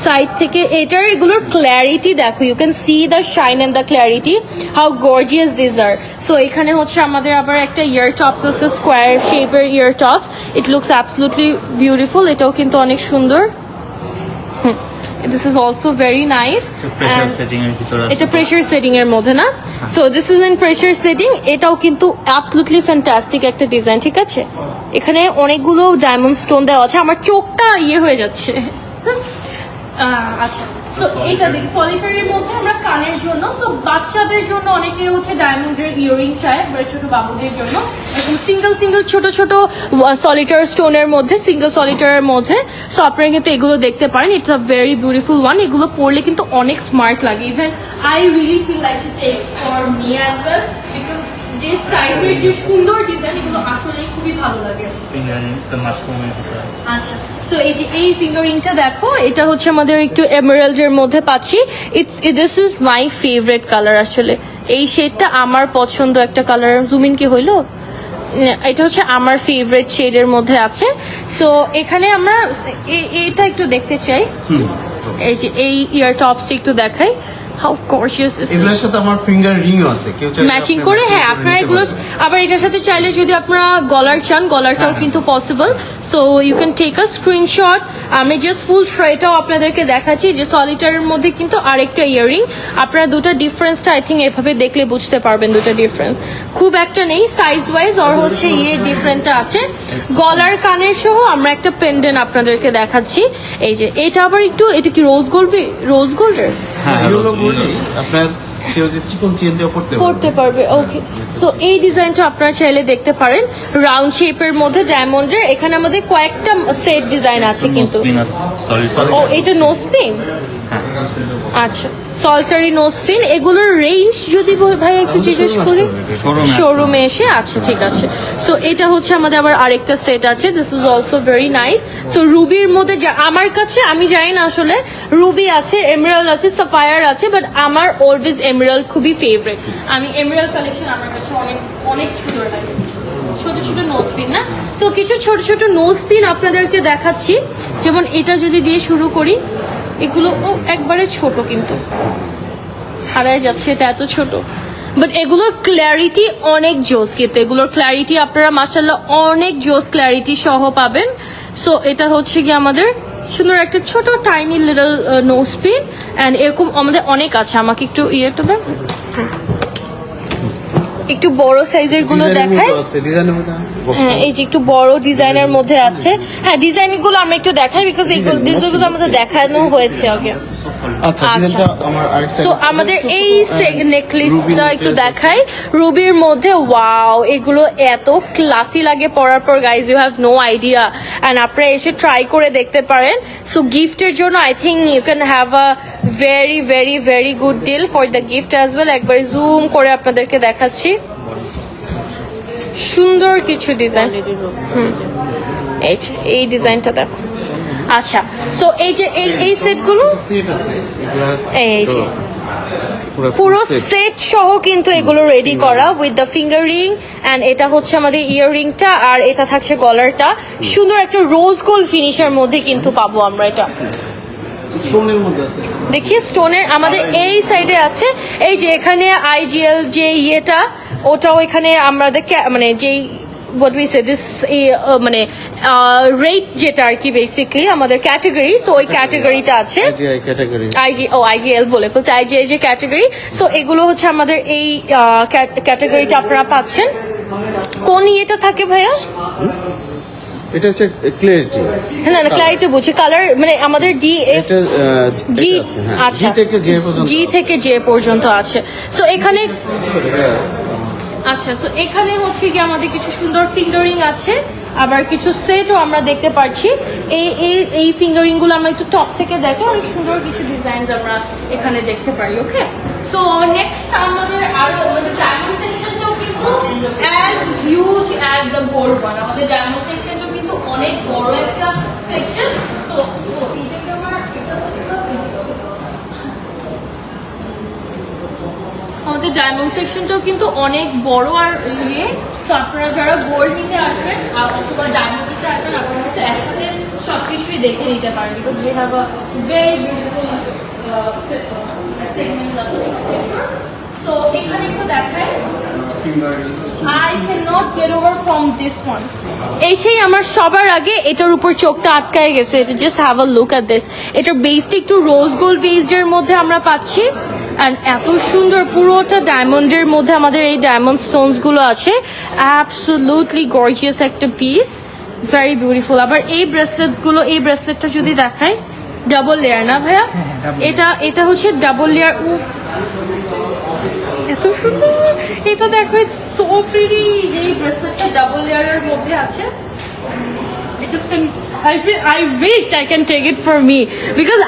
সাইড থেকে এটার এগুলোর ক্ল্যারিটি দেখো, you can see the shine and the clarity, how gorgeous this are. So এখানে হচ্ছে আমাদের আবার একটা ইয়ার টপস আছে, স্কোয়ার শেপের ear tops, it looks absolutely beautiful. এটাও কিন্তু অনেক সুন্দর। This is also very nice. Pressure setting এর ভিতরে আছে। এটা প্রেসার সেটিং এর মধ্যে না? So this is in pressure setting. এটাও কিন্তু অ্যাবসলুটলি ফ্যান্টাস্টিক একটা ডিজাইন, ঠিক আছে? এখানে অনেকগুলো ডায়মন্ড স্টোন দেওয়া আছে, আমার চোখটা ইয়ে হয়ে যাচ্ছে। আচ্ছা, তো এটা দেখি সলিটারির মধ্যে আমরা কানের জন্য, তো বাচ্চাদের জন্য অনেকে হচ্ছে ডায়মন্ডের ইয়ারিং চায়, বা ছোট বাবুদের জন্য এরকম সিঙ্গেল সিঙ্গেল ছোট ছোট সলিটার স্টোনের মধ্যে, সিঙ্গেল সলিটারের মধ্যে। সো আপনারা কিন্তু এগুলো দেখতে পারেন, it's a very beautiful one. এগুলো পরলে কিন্তু অনেক স্মার্ট লাগে। Even I really feel like to take for me as well, because যে সাইজের যে সুন্দর ডিজাইন, এগুলো আসলেই খুবই ভালো লাগে। ফিঙ্গারিং তো মাশরুমের ভিতরে আছে। আচ্ছা, সো এই যে এই ফিঙ্গারিংটা দেখো, এটা হচ্ছে আমাদের একটু এমারাল্ডের মধ্যে পাচ্ছি। This is my favourite colour আসলে। এই শেডটা আমার পছন্দ একটা কালার। জুমিন কি হইলো? এটা হচ্ছে আমার ফেভারিট শেডের মধ্যে আছে। সো এখানে আমরা এটা একটু দেখতে চাই। এই যে এই ইয়ার টপসটা একটু দেখাই, হাউ গর্জিয়াস দিস ইজ। এগুলোর সাথে আমার ফিঙ্গার রিংও আছে, কেউ চাইলে ম্যাচিং আপনি করে, matching হ্যাঁ আপনারা নিতে এগুলো পারবেন। আবার এটার সাথে চাইলে যদি আপনারা গলার চান, গলারটাও কিন্তু possible. So you can take a screenshot. আমি জাস্ট ফুল ট্রেটাও আপনাদেরকে দেখাচ্ছি, যে সলিটারের মধ্যে কিন্তু আরেকটা ইয়ারিং। আপনারা দুটো ডিফারেন্সটা আই থিঙ্ক এভাবে দেখলে বুঝতে পারবেন, দুটো ডিফারেন্স খুব একটা নেই সাইজ ওয়াইজ, আর হচ্ছে ডিফারেন্টটা আছে। গলার কানের সহ আমরা একটা পেন্ডেন্ট আপনাদেরকে দেখাচ্ছি। এই যে এটা আবার একটু, এটা কি রোজ গোল্ড? রোজ গোল্ডের হ্যাঁ, এগুলো বলি আপনার কেউ যে চিকন চেন দিয়ে পড়তে পারবে। ওকে, সো এই ডিজাইনটা আপনারা চাইলে দেখতে পারেন, রাউন্ড শেপের মধ্যে ডায়মন্ডের। এখানে আমাদের কয়েকটা সেট ডিজাইন আছে কিন্তু। স্পিন আছে, সলিড ও, এটা নো স্পিন? আচ্ছা, সল্টারি নো স্পিন। এগুলোর রেঞ্জ যদি ভাই একটু জিজ্ঞেস করি, শোরুমে এসে। আচ্ছা, ঠিক আছে। সো এটা হচ্ছে আমাদের আবার আরেকটা সেট আছে, this is also very nice. So রুবির মধ্যে আমার কাছে, আমি জানি না আসলে, রুবি আছে, এমরাল্ড আছে, সাফায়ার আছে, বাট আমার অলওয়েজ এমরাল্ড খুবই ফেভারিট। আমি এমরাল্ড কালেকশন আমার কাছে অনেক অনেক সুন্দর লাগে। ছোট ছোট নো স্পিন না? সো কিছু ছোট ছোট নো স্পিন আপনাদেরকে দেখাচ্ছি। যেমন এটা যদি দিয়ে শুরু করি, এগুলো একবারে ছোট, কিন্তু হারায় যাচ্ছে, এটা এত ছোট, বাট এগুলোর ক্ল্যারিটি অনেক জোস। কিন্তু এগুলোর ক্ল্যারিটি আপনারা মাশাআল্লাহ অনেক জোস ক্ল্যারিটি সহ পাবেন। সো এটা হচ্ছে কি আমাদের সুন্দর একটা ছোট tiny little nose pin, and এরকম আমাদের অনেক আছে। আমাকে একটু ইয়েটা দেন, একটু বড় সাইজের গুলো দেখায়। হ্যাঁ, এই যে একটু বড় ডিজাইনের মধ্যে আছে। হ্যাঁ, ডিজাইন গুলো আমরা একটু দেখাই, বিকজ এইগুলো আমাদের দেখানো হয়েছে আগে। আচ্ছা, ডিজাইনটা আমার আরেক সো আমাদের এই নেকলেসটা একটু দেখাই, রুবির মধ্যে। ওয়াও, এগুলো এত ক্লাসি লাগে পরার পর, guys, you have no idea. And আপনারা এসে ট্রাই করে দেখতে পারেন। সো গিফটের জন্য I think you can have a very very very good deal for the gift as well. একবার জুম করে আপনাদেরকে দেখাচ্ছি, সুন্দর কিছু ডিজাইন। এই ডিজাইনটা দেখো। আচ্ছা, সো এই যে এই সেটগুলো, সেট আছে, এই যে পুরো সেট সহ কিন্তু এগুলো রেডি করা with the finger ring, and এটা হচ্ছে আমাদের ইয়াররিংটা, আর এটা থাকছে গলারটা। সুন্দর একটা রোজ গোল্ড ফিনিশের মধ্যে কিন্তু পাবো আমরা এটা। স্টোনের মধ্যে আছে, দেখি স্টোনের আমাদের এই সাইডে আছে। এই যে এখানে আইজিএল যে ইয়েটা, ওটাও এখানে আমাদের মানে যেই what we say this মানে রেট যেটা আর কি বেসিক্যালি আমাদের ক্যাটাগরি। সো ওই ক্যাটাগরিটা আছে, আইজিআই ক্যাটাগরি, আইজিএল বলে ফেলছে, আইজিআই যে ক্যাটাগরি। সো এগুলো হচ্ছে আমাদের এই ক্যাটাগরিটা আপনারা পাচ্ছেন। কোন ইয়েটা থাকে ভাইয়া? এটা হচ্ছে ক্ল্যারিটি। না না, ক্লারিটি বুঝি, কালার মানে আমাদের ডিএফ জি। আচ্ছা, জি থেকে জে পর্যন্ত আছে। সো এখানে আচ্ছা, সো এখানে হচ্ছে কি আমাদের কিছু সুন্দর ফিঙ্গারিং আছে, আবার কিছু সেটও আমরা দেখতে পাচ্ছি। এই ফিঙ্গারিং গুলো আমরা একটু টপ থেকে দেখে অনেক সুন্দর কিছু ডিজাইন আমরা এখানে দেখতে পারি। ওকে, সো নেক্সট আমাদের আরো আমাদের ডায়মন্ড সেকশনটাও কিন্তু as huge as the gold one. আমাদের ডায়মন্ড সেকশনটাও কিন্তু অনেক বড় একটা সেকশন। সো আমাদের ডায়মন্ড সেকশনটাও কিন্তু অনেক বড় আর ইয়ে। তো আপনারা যারা গোল্ড নিতে আসবেন অথবা ডায়মন্ড নিতে আসবেন, আপনারা কিন্তু একসাথে সবকিছুই দেখে নিতে পারেন, because we have a very beautiful segment. So এখানে একটু দেখায়, I cannot get over from this one. এসেই আমার সবার আগে এটার উপর চোখটা আটকায় গেছে। Just have a look at this. এটার বেসটা একটু রোজ গোল্ড বেসড মধ্যে আমরা পাচ্ছি, অ্যান্ড এত সুন্দর পুরোটা ডায়মন্ডের মধ্যে আমাদের এই ডায়মন্ড স্টোনস গুলো আছে। অ্যাবসোলুটলি গর্জিয়াস একটা পিস, ভেরি বিউটিফুল। আবার এই ব্রেসলেটস গুলো, এই ব্রেসলেটটা যদি দেখাই, ডাবল লেয়ার না ভাইয়া? এটা হচ্ছে ডাবল লেয়ার। এত সুন্দর, এটা দেখো, ইটস সো প্রিটি। যে ব্রেসলেটটা ডাবল লেয়ারের মধ্যে আছে, I wish I can take it for me, because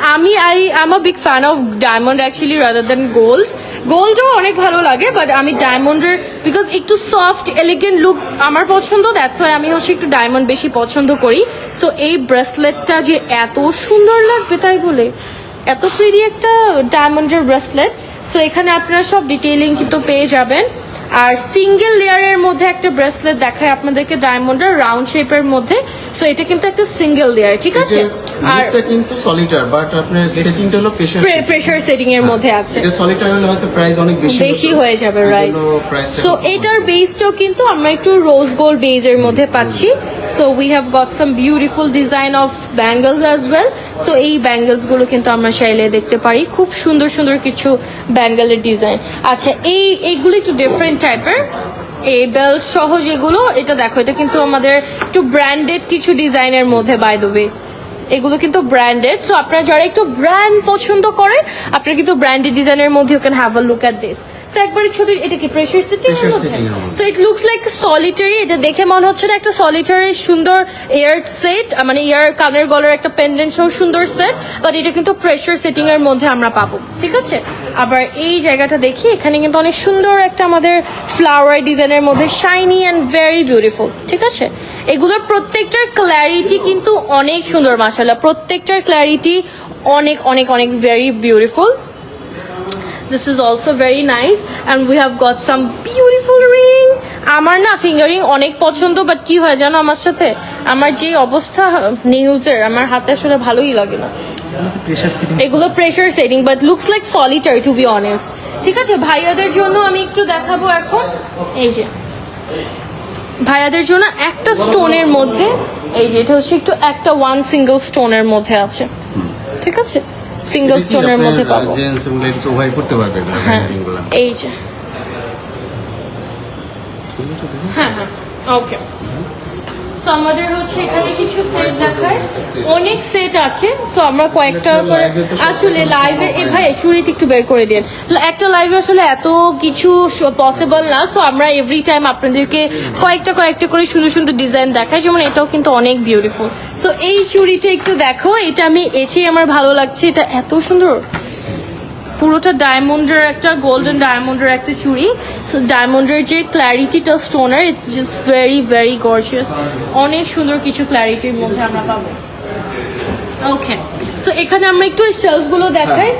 I'm a big fan of diamond actually rather than gold. গোল্ডও অনেক ভালো লাগে, বাট আমি ডায়মন্ডের, বিকজ একটু সফট এলিগেন্ট লুক আমার পছন্দ, দ্যাটস ওয়াই আমি হচ্ছে একটু ডায়মন্ড বেশি পছন্দ করি। সো এই ব্রেসলেটটা যে এত সুন্দর লাগবে তাই বলে, এত প্রিটি একটা ডায়মন্ডের ব্রেসলেট। সো এখানে আপনারা সব ডিটেইলিং কিন্তু পেয়ে যাবেন। আর সিঙ্গেল লেয়ারের মধ্যে একটা ব্রেসলেট দেখায় আপনাদেরকে ডায়মন্ডের রাউন্ড শেপের মধ্যে। সো এটা কিন্তু একটা সিঙ্গেল লেয়ার, ঠিক আছে? আর এটা কিন্তু সলিটার, বাট আপনার সেটিংটা হলো প্রেসার সেটিং এর মধ্যে আছে। এটা সলিটার হলে হয়তো প্রাইস অনেক বেশি হয়ে যাবে, রাইট? সো এটার বেসটাও কিন্তু আমরা একটু রোজ গোল্ড বেজের মধ্যে পাচ্ছি। So we have got some beautiful design of bangles as well. So এই ব্যাঙ্গলস গুলো কিন্তু আমরা চাইলে দেখতে পারি, খুব সুন্দর সুন্দর কিছু ব্যাঙ্গলের ডিজাইন। আচ্ছা, এইগুলো একটু ডিফারেন্ট টাইপের, এই বেল্ট সহ যেগুলো, এটা দেখো, এটা কিন্তু আমাদের একটু ব্র্যান্ডেড কিছু ডিজাইনের মধ্যে, বাই দ্য ওয়ে এগুলো কিন্তু ব্র্যান্ডেড। সো আপনারা যারা একটু ব্র্যান্ড পছন্দ করেন, আপনারা কিন্তু ব্র্যান্ডেড ডিজাইনের মধ্যে you can have a look at this. তো একবারে ছোট, এটা কি pressure setting? So it looks like solitaire. এটা দেখে মনে হচ্ছে না একটা সলিটারি সুন্দর ইয়ার সেট, মানে ইয়ার কানের গলার একটা পেন্ডেন্ট সহ সুন্দর সেট, বাট এটা কিন্তু প্রেসার সেটিং এর মধ্যে আমরা পাবো, ঠিক আছে? আবার এই জায়গাটা দেখি, এখানে কিন্তু অনেক সুন্দর একটা আমাদের ফ্লাওয়ার ডিজাইনের মধ্যে শাইনি অ্যান্ড ভেরি বিউটিফুল, ঠিক আছে? এগুলোর প্রত্যেকটার ক্ল্যারিটি কিন্তু অনেক সুন্দর, মাশাআল্লাহ, প্রত্যেকটার ক্ল্যারিটি অনেক অনেক অনেক very beautiful. This is also very nice, and we have got some beautiful ring. আমার না ফিঙ্গারিং অনেক পছন্দ, বাট কি হয় জানো আমার সাথে, আমার যে অবস্থা নেইলসের, আমার হাতে আসলে ভালোই লাগে না। এগুলো pressure setting, but looks like solitaire to be honest, ঠিক আছে? ভাইয়াদের জন্য আমি একটু দেখাবো এখন। এই যে ভাইয়াদের জন্য একটা স্টোনের মধ্যে, এই যে এটা হচ্ছে একটু একটা ওয়ান সিঙ্গেল স্টোনের মধ্যে আছে, ঠিক আছে? সিঙ্গেল স্টোনের মধ্যে পাবো। জেন্টস এবং লেডিস উভয় করতে পারবে ব্যাঙ্গলগুলো। এই যে, হ্যাঁ হ্যাঁ, ওকে। সো আমাদের হচ্ছে এখানে কিছু সেট দেখায়, অনেক সেট আছে। সো আমরা কয়েকটা করে আসলে লাইভে, এ ভাই চুরিটা একটু বের করে দিন, একটা লাইভে আসলে এত কিছু পসিবল না। সো আমরা এভরি টাইম আপনাদেরকে কয়েকটা করে সুন্দর সুন্দর ডিজাইন দেখাই, যেমন এটাও কিন্তু অনেক বিউটিফুল। সো এই চুড়িটা একটু দেখো, এটা আমি এসেই আমার ভালো লাগছে, এটা এত সুন্দর, পুরোটা ডায়মন্ডের একটা, গোল্ডেন ডায়মন্ডের একটা চুড়ি। ডায়মন্ডের যে ক্ল্যারিটিটা স্টোনের, it's just very very gorgeous. অনেক সুন্দর কিছু ক্ল্যারিটির মধ্যে আমরা পাবো। ওকে, সো এখানে আমরা একটু শেলফ গুলো দেখাই।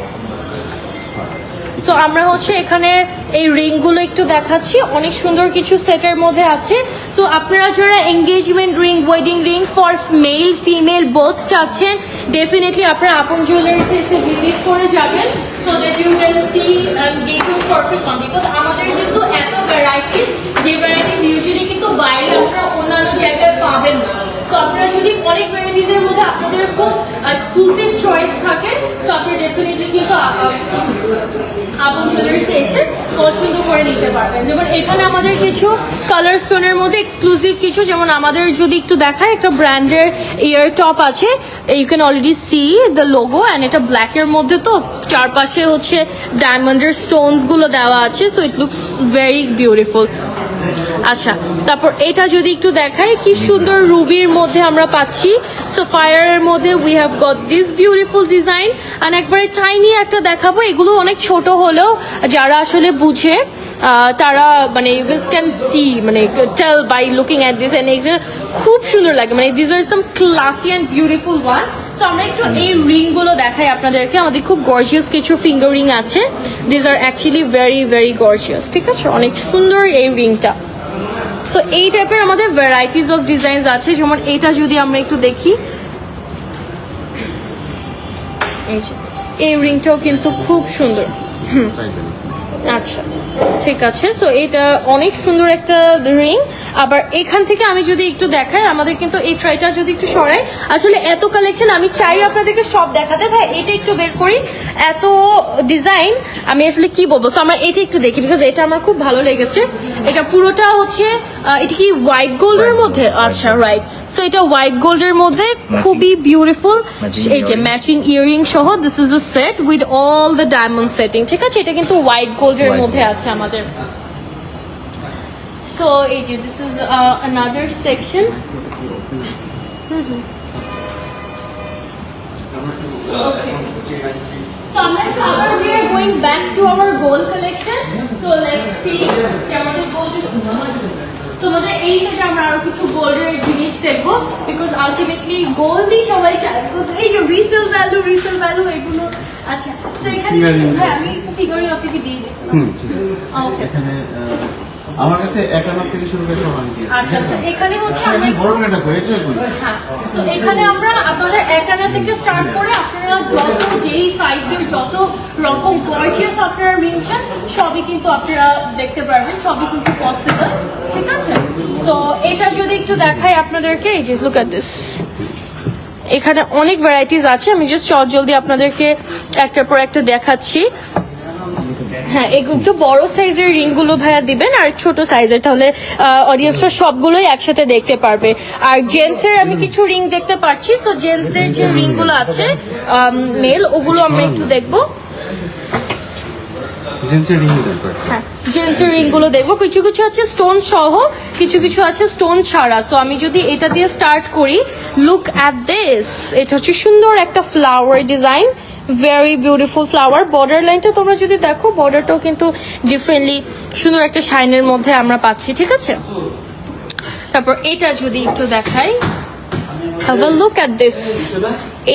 সো আমরা হচ্ছে এখানে এই রিং গুলো একটু দেখাচ্ছি, অনেক সুন্দর কিছু সেটের মধ্যে আছে। সো আপনারা যারা engagement ring, wedding ring for male female both চাচ্ছেন, ডেফিনেটলি আপনারা আপন জুয়েলারিতে এসে ভিজিট করে যাবেন, so that you can see and get you perfect one. Because আমাদের কিন্তু এত ভ্যারাইটিস, যে ভ্যারাইটিস ইউজুয়ালি কিন্তু বাইরে আপনারা অন্যান্য জায়গায় পাবেন না। সো আপনারা যদি অনেক ভ্যারাইটিসের মধ্যে আপনাদের খুব এক্সক্লুসিভ চয়েস থাকে, সো আপনারা ডেফিনেটলি কিন্তু আপন জুয়েলারিতে এসে পছন্দ করে নিতে পারবেন। যেমন এখানে আমাদের কিছু কালার স্টোনের মধ্যে এক্সক্লুসিভ কিছু, যেমন আমাদের যদি একটু দেখায়, একটা ব্র্যান্ডের ইয়ার টপ আছে, you can already see the logo, and এটা ব্ল্যাকের মধ্যে, তো চারপাশে হচ্ছে ডায়মন্ডের স্টোনস গুলো দেওয়া আছে। So it looks very beautiful. আচ্ছা, তারপর এটা যদি একটু দেখাই, কি সুন্দর রুবির মধ্যে আমরা পাচ্ছি। সো ফায়ারের মধ্যে we have got this beautiful design. আর একবারে টাইনি একটা দেখাবো, এগুলো অনেক ছোট হলেও যারা আসলে বুঝে তারা মানে ইউ গাইস ক্যান সি, মানে tell by looking at this, and এগুলো খুব সুন্দর লাগে, মানে this are some classy and beautiful one. তো আমরা একটু এই রিং গুলো দেখাই আপনাদেরকে, আমাদের খুব গর্জিয়াস কিছু ফিঙ্গার রিং আছে। This are actually very very gorgeous, ঠিক আছে, অনেক সুন্দর এই রিংটা। সো এই টাইপের আমাদের ভ্যারাইটিস অফ ডিজাইনস আছে, যেমন এটা যদি আমরা একটু দেখি, এই রিংটাও কিন্তু খুব সুন্দর। আচ্ছা ঠিক আছে, সো এটা অনেক সুন্দর একটা রিং। আবার এখান থেকে আমি যদি একটু দেখাই, আমাদের কিন্তু এই ট্রাইটা যদি একটু সরাই, আসলে এত কালেকশন আমি চাই আপনাদেরকে সব দেখাতে, ভাই এটা একটু বের করি, এত ডিজাইন আমি আসলে কি বলবো। তো আমরা এটা একটু দেখি, বিকজ এটা আমার খুব ভালো লেগেছে। এটা পুরোটা হচ্ছে এটা কি হোয়াইট গোল্ডের মধ্যে, আচ্ছা রাইট। সো এটা হোয়াইট গোল্ডের মধ্যে খুবই বিউটিফুল, এই যে ম্যাচিং ইয়ারিং সহ, this is a set with all the diamond setting, ঠিক আছে। এটা কিন্তু হোয়াইট গোল্ডের মধ্যে আছে আমাদের। সো এই যে this is another section. Okay. So now we are going back to our gold collection. So let's see যে আমাদের gold, তো আমাদের এই থেকে আমরা আরো কিছু গোল্ডের জিনিস দেখবো, বিকজ আলটিমেটলি গোল্ডই সবাই চায়, বিকজ এই যে রিসেল ভ্যালু এগুলো। আচ্ছা, তো এখানে আমি ফিগারিং আপনাকে দিয়ে দিচ্ছি। ওকে, আমার কাছে 51 থেকে শুরু করে সব আনছি। আচ্ছা, তো এখানে হচ্ছে আমরা বড় এটা করেছে কই? হ্যাঁ, তো এখানে আমরা আপনাদের 51 থেকে স্টার্ট করে আপনারা যত যেই সাইজের যত রকম গর্জিয়াস আপনারা রিং চান সবই কিন্তু আপনারা দেখতে পারবেন, সবই কিন্তু পসিবল, ঠিক আছে। সো এটা যদি একটু দেখাই আপনাদেরকে, এই যে লুক এট দিস, এখানে অনেক ভ্যারাইটিস আছে, আমি জাস্ট জলদি আপনাদেরকে একটার পর একটা দেখাচ্ছি। হ্যাঁ, একটু বড় সাইজের রিং গুলো ভাইয়া দিবেন, আর ছোট সাইজের, তাহলে অডিয়েন্সরা সবগুলোই একসাথে দেখতে পারবে। আর জেন্টস এর আমি কিছু রিং দেখতে পাচ্ছি, তো জেন্টসদের যে রিং গুলো আছে মেল, ওগুলো আমরা একটু দেখবো। জেন্টসের রিং দেখো। হ্যাঁ, জেন্টসের রিং গুলো দেখবো, কিছু কিছু আছে স্টোন সহ, কিছু কিছু আছে স্টোন ছাড়া। সো আমি যদি এটা দিয়ে স্টার্ট করি, লুক অ্যাট দিস, এটা হচ্ছে সুন্দর একটা flower design, very beautiful flower. Border লাইনটা তোমরা যদি দেখো, বর্ডারটাও কিন্তু ডিফারেন্টলি সুন্দর একটা শাইনের মধ্যে আমরা পাচ্ছি, ঠিক আছে। তারপর এটা যদি একটু দেখাই, have a look at this,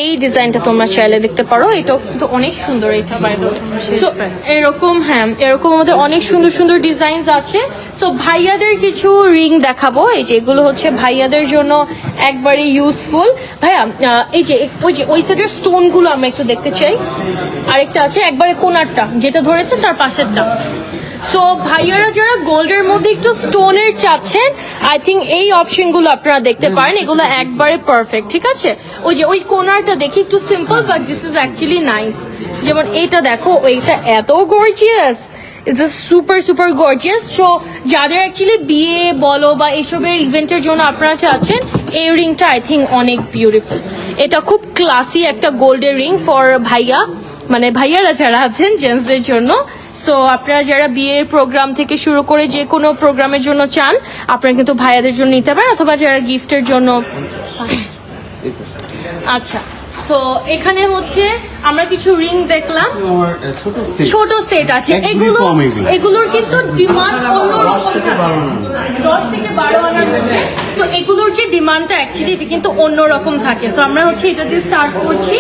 এই ডিজাইনটা তোমরা চাইলে দেখতে পারো, এটাও কিন্তু অনেক সুন্দর। এটা বাই দ্য ওয়ে, সো এরকম, হ্যাঁ এরকম আমাদের অনেক সুন্দর সুন্দর ডিজাইনস আছে। সো ভাইয়াদের কিছু রিং দেখাবো, এই যে এগুলো হচ্ছে ভাইয়াদের জন্য একবারে ইউজফুল। ভাইয়া এই যে ওই সাইডের স্টোন গুলো আমরা একটু দেখতে চাই, আরেকটা আছে একবারে কোনারটা যেটা ধরেছে তার পাশেরটা। সো ভাইয়ারা যারা গোল্ডের মধ্যে একটু স্টোনের চাচ্ছেন, আই থিঙ্ক এই অপশন গুলো আপনারা দেখতে পারেন, এগুলো একবারে পারফেক্ট, ঠিক আছে। ওই যে ওই কোনারটা দেখি একটু simple, but this is actually nice. যেমন এটা দেখো, ওইটা এত gorgeous, it's super gorgeous. So যাদের অ্যাকচুয়ালি বিয়ে বলো বা এসবের ইভেন্টের জন্য আপনারা চাচ্ছেন, এই রিংটা আই থিঙ্ক অনেক বিউটিফুল। এটা খুব ক্লাসি একটা গোল্ডের রিং ফর ভাইয়া, মানে ভাইয়ারা যারা আছেন জেন্টসদের জন্য। সো আপনারা যারা বিয়ের প্রোগ্রাম থেকে শুরু করে যে কোনো প্রোগ্রামের জন্য চান, আপনারা কিন্তু ভাইয়াদের জন্য নিতে পারেন, অথবা যারা গিফটের জন্য। আচ্ছা, সো এখানে হচ্ছে আমরা কিছু রিং দেখলাম, ছোট সেট আছে, এগুলোর কিন্তু ডিমান্ড অন্যরকম, 10 থেকে 12 আনার মধ্যে। তো এগুলোর যে ডিমান্ডটা অ্যাকচুয়ালি এটা কিন্তু অন্যরকম থাকে। সো আমরা হচ্ছে এটা দিয়ে স্টার্ট করছি,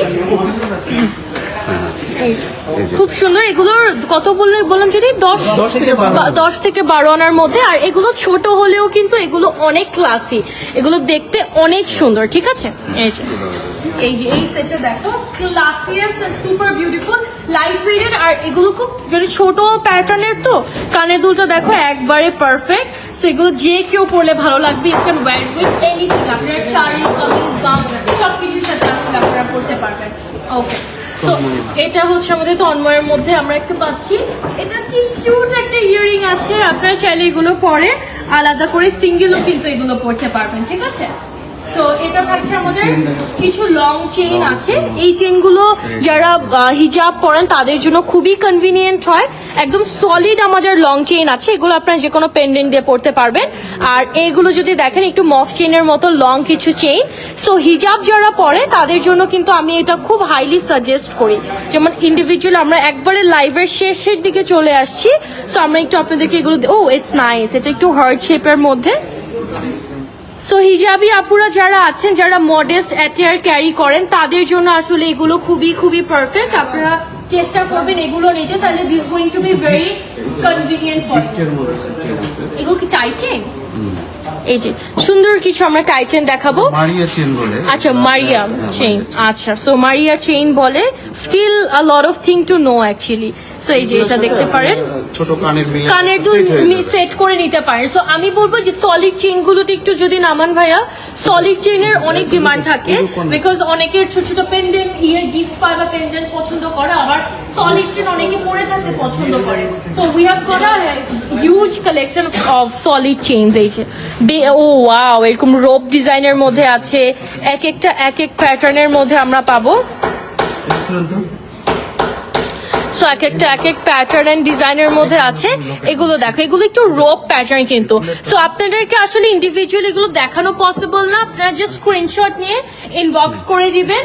খুব সুন্দর। এগুলোর কত বললাম যদি 10 থেকে 12 আনার মধ্যে। আর এগুলো ছোট হলেও কিন্তু এগুলো অনেক ক্লাসি, এগুলো দেখতে অনেক সুন্দর, ঠিক আছে। এই যে এই সেটটা দেখো, ক্লাসিয়াস and super beautiful, light weighted, আর এগুলো খুব ছোট প্যাটার্নের, তো কানের দুলটা দেখো একবারে পারফেক্ট। সো এগুলো যে কেউ পরলে ভালো লাগবে, you can wear with anything, আপনার শাড়ি কামিজ গাউন সবকিছুর সাথে আসলে আপনারা পরতে পারবেন। ওকে, সো এটা হচ্ছে আমাদের তন্ময়ের মধ্যে আমরা একটু পাচ্ছি, এটা কি কিউট একটা ইয়ারিং আছে, আপনারা চাইলে এগুলো পরে আলাদা করে সিঙ্গেলও কিন্তু এগুলো পরতে পারবেন, ঠিক আছে। সো সো এটা থাকছে আমাদের কিছু লং চেইন আছে। এই চেইনগুলো যারা হিজাব পরেন তাদের জন্য খুবই কনভিনিয়েন্ট হয়। একদম সলিড আমাদের লং চেইন আছে, এগুলো আপনারা যে কোনো পেন্ডেন্ট দিয়ে পড়তে পারবেন। আর এইগুলো যদি দেখেন একটু মফ চেইনের মতো লং কিছু চেইন। সো হিজাব যারা পরে তাদের জন্য কিন্তু আমি এটা খুব হাইলি সাজেস্ট করি। যেমন ইন্ডিভিজুয়াল আমরা একবারে লাইভের শেষের দিকে চলে আসছি, সো আমরা একটু আপনাদেরকে এগুলো ইটস নাইস, এটা একটু হার্ট শেপের মধ্যে। সো হিজাবি আপুরা যারা আছেন, যারা মডেস্ট অ্যাটিয়ার ক্যারি করেন তাদের জন্য আসলে এগুলো খুবই খুবই পারফেক্ট। আপনারা চেষ্টা করবেন এগুলো নিতে, তাহলে this going to be very convenient for you. এর মধ্যে চেন আছে এগুলো কি টাইটেন? এই যে সুন্দর কিছু আমরা টাইটেন দেখাবো। মারিয়া চেন বলে। আচ্ছা, মারিয়া চেইন। আচ্ছা, সো মারিয়া চেইন বলে। Still a lot of thing to know actually. So এই যে এটা দেখতে পারেন, ছোট কানের মিলে কানের সেট করে নিতে পারেন। সো আমি বলবো যে সলিড চেইন গুলোতে একটু যদি নামান ভাইয়া, সলিড চেইনের অনেক ডিমান্ড থাকে, বিকজ অনেকের ছোট ছোট পেন্ডেন্ট ইয়ের গিফট পায় বা পেন্ডেন্ট পছন্দ করে, আবার সলিড চেইন অনেকে পরে থাকতে পছন্দ করে। So we have got a huge collection of solid chains. এই যে ও ওয়াও, এরকম রোপ ডিজাইনের মধ্যে আছে, এক এক প্যাটার্নের মধ্যে আমরা পাবো। সো এক এক প্যাটার্ন এন্ড ডিজাইনের মধ্যে আছে। এগুলো দেখো, এগুলো একটু রোপ প্যাটার্ন কিন্তু। সো আপনাদেরকে আসলে ইন্ডিভিজুয়াল এগুলো দেখানো পসিবল না, আপনারা জাস্ট স্ক্রিনশট নিয়ে ইনবক্স করে দিবেন।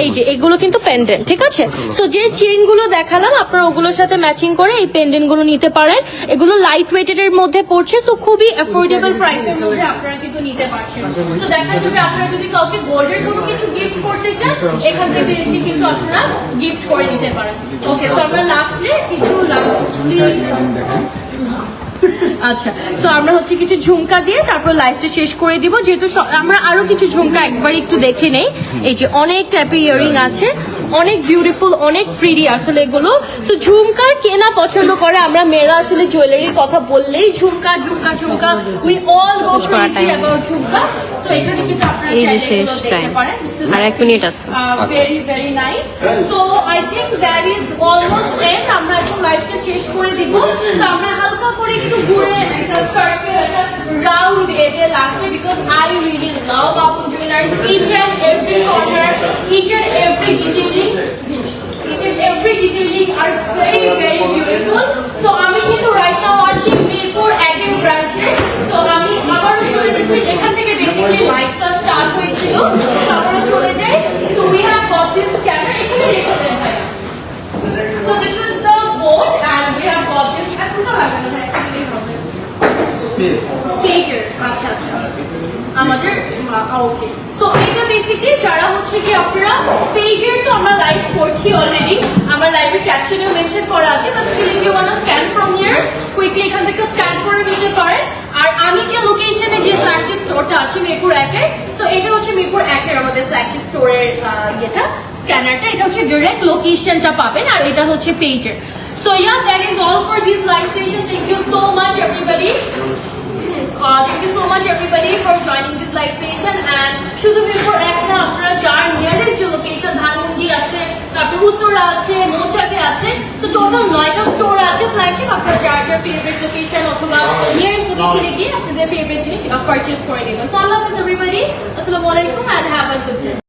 এই যে এগুলো কিন্তু পেন্ডেন্ট, ঠিক আছে? সো যে চেইন গুলো দেখালাম আপনারা ওগুলোর সাথে ম্যাচিং করে এই পেন্ডেন্ট গুলো নিতে পারেন। এগুলো লাইট ওয়েটেড এর মধ্যে পড়ছে, সো খুবই অ্যাফোর্ডেবল প্রাইসের মধ্যে আপনারা কিন্তু নিতে পারছেন। সো দেখা যাবে আপনারা যদি কাউকে গোল্ডের কোনো কিছু গিফট করতে চান, এখান থেকে এসে কিন্তু আপনারা গিফট করে নিতে পারেন। ওকে, সো আমরা লাস্টে কিছু আচ্ছা, সো আমরা হচ্ছে কিছু ঝুমকা দিয়ে তারপর লাইফটা শেষ করে দিব, যেহেতু আমরা আরো কিছু ঝুমকা একবার একটু দেখে নেই। এই যে অনেক টাইপের ইয়ারিং আছে, অনেক বিউটিফুল, অনেক প্রিটি আসলে এগুলো। সো ঝুমকা কেনা পছন্দ করে, আমরা মেয়েরা আসলে জুয়েলারির কথা বললেই jhumka jhumka jhumka, we all go crazy about jhumka. So এখানে কিন্তু আপনারা এই যে চাইলে শেষ এগুলো দেখতে টাইম, পারেন। আর 1 মিনিট আছে। Very very nice. So I think that is almost and. আমরা এখন লাইভটা শেষ করে দিব। তো আমরা হালকা করে একটু ঘুরে একটা সার্কেল, একটা রাউন্ড এজে লাস্টে, because I really love Apon jewellery, each and every corner, each and every detailing, each and every detailing are very very beautiful. So আমি কিন্তু রাইট নাও আছি মিরপুর 1 ব্রাঞ্চে। সো আমি আবারও চলে যাচ্ছি যেখান থেকে বেসিক্যালি লাইভটা স্টার্ট হয়েছিল। সো আমরা চলে যাই। So we have got this scanner. এখানে রেখে দেন ভাই। So this is the board and we have got this এতটা লাগানো হয় এখানে হবে। Pager, আচ্ছা আচ্ছা। আমাদের ওকে। সো এটা বেসিক্যালি যারা হচ্ছে কি আপনারা পেজের, তো আমরা লাইভ করছি অলরেডি, আমার লাইভের ক্যাপশনেও মেনশন করা আছে, but still if you want to scan from here quickly এখান থেকে স্ক্যান করে নিতে পারেন। আর আমি যে লোকেশনে যে ফ্ল্যাগশিপ স্টোরটা আছে মিরপুর 1-এ, সো এটা হচ্ছে মিরপুর 1-এর আমাদের ফ্ল্যাগশিপ স্টোরের ইয়েটা স্ক্যানারটা, এটা হচ্ছে ডিরেক্ট লোকেশনটা পাবেন, আর এটা হচ্ছে পেজের। So yeah, that is all for this live session. Thank you so much everybody. Thank you so much everybody for joining this live station. And শুধু মিরপুর 1 না, আপনারা যার নিয়ারেস্ট যে লোকেশন, ধানমন্ডি আছে, তারপর উত্তরা আছে, মৌচাকে আছে, তো টোটাল 9টা স্টোর আছে ফ্ল্যাগশিপ। আপনারা যার যার ফেভারিট লোকেশন অথবা নিয়ারেস্ট লোকেশনে গিয়ে আপনাদের ফেভারিট জিনিস পারচেজ করে নেবেন। সো আল্লাহ হাফেজ এভরিবডি, আসসালামু আলাইকুম and have a good day.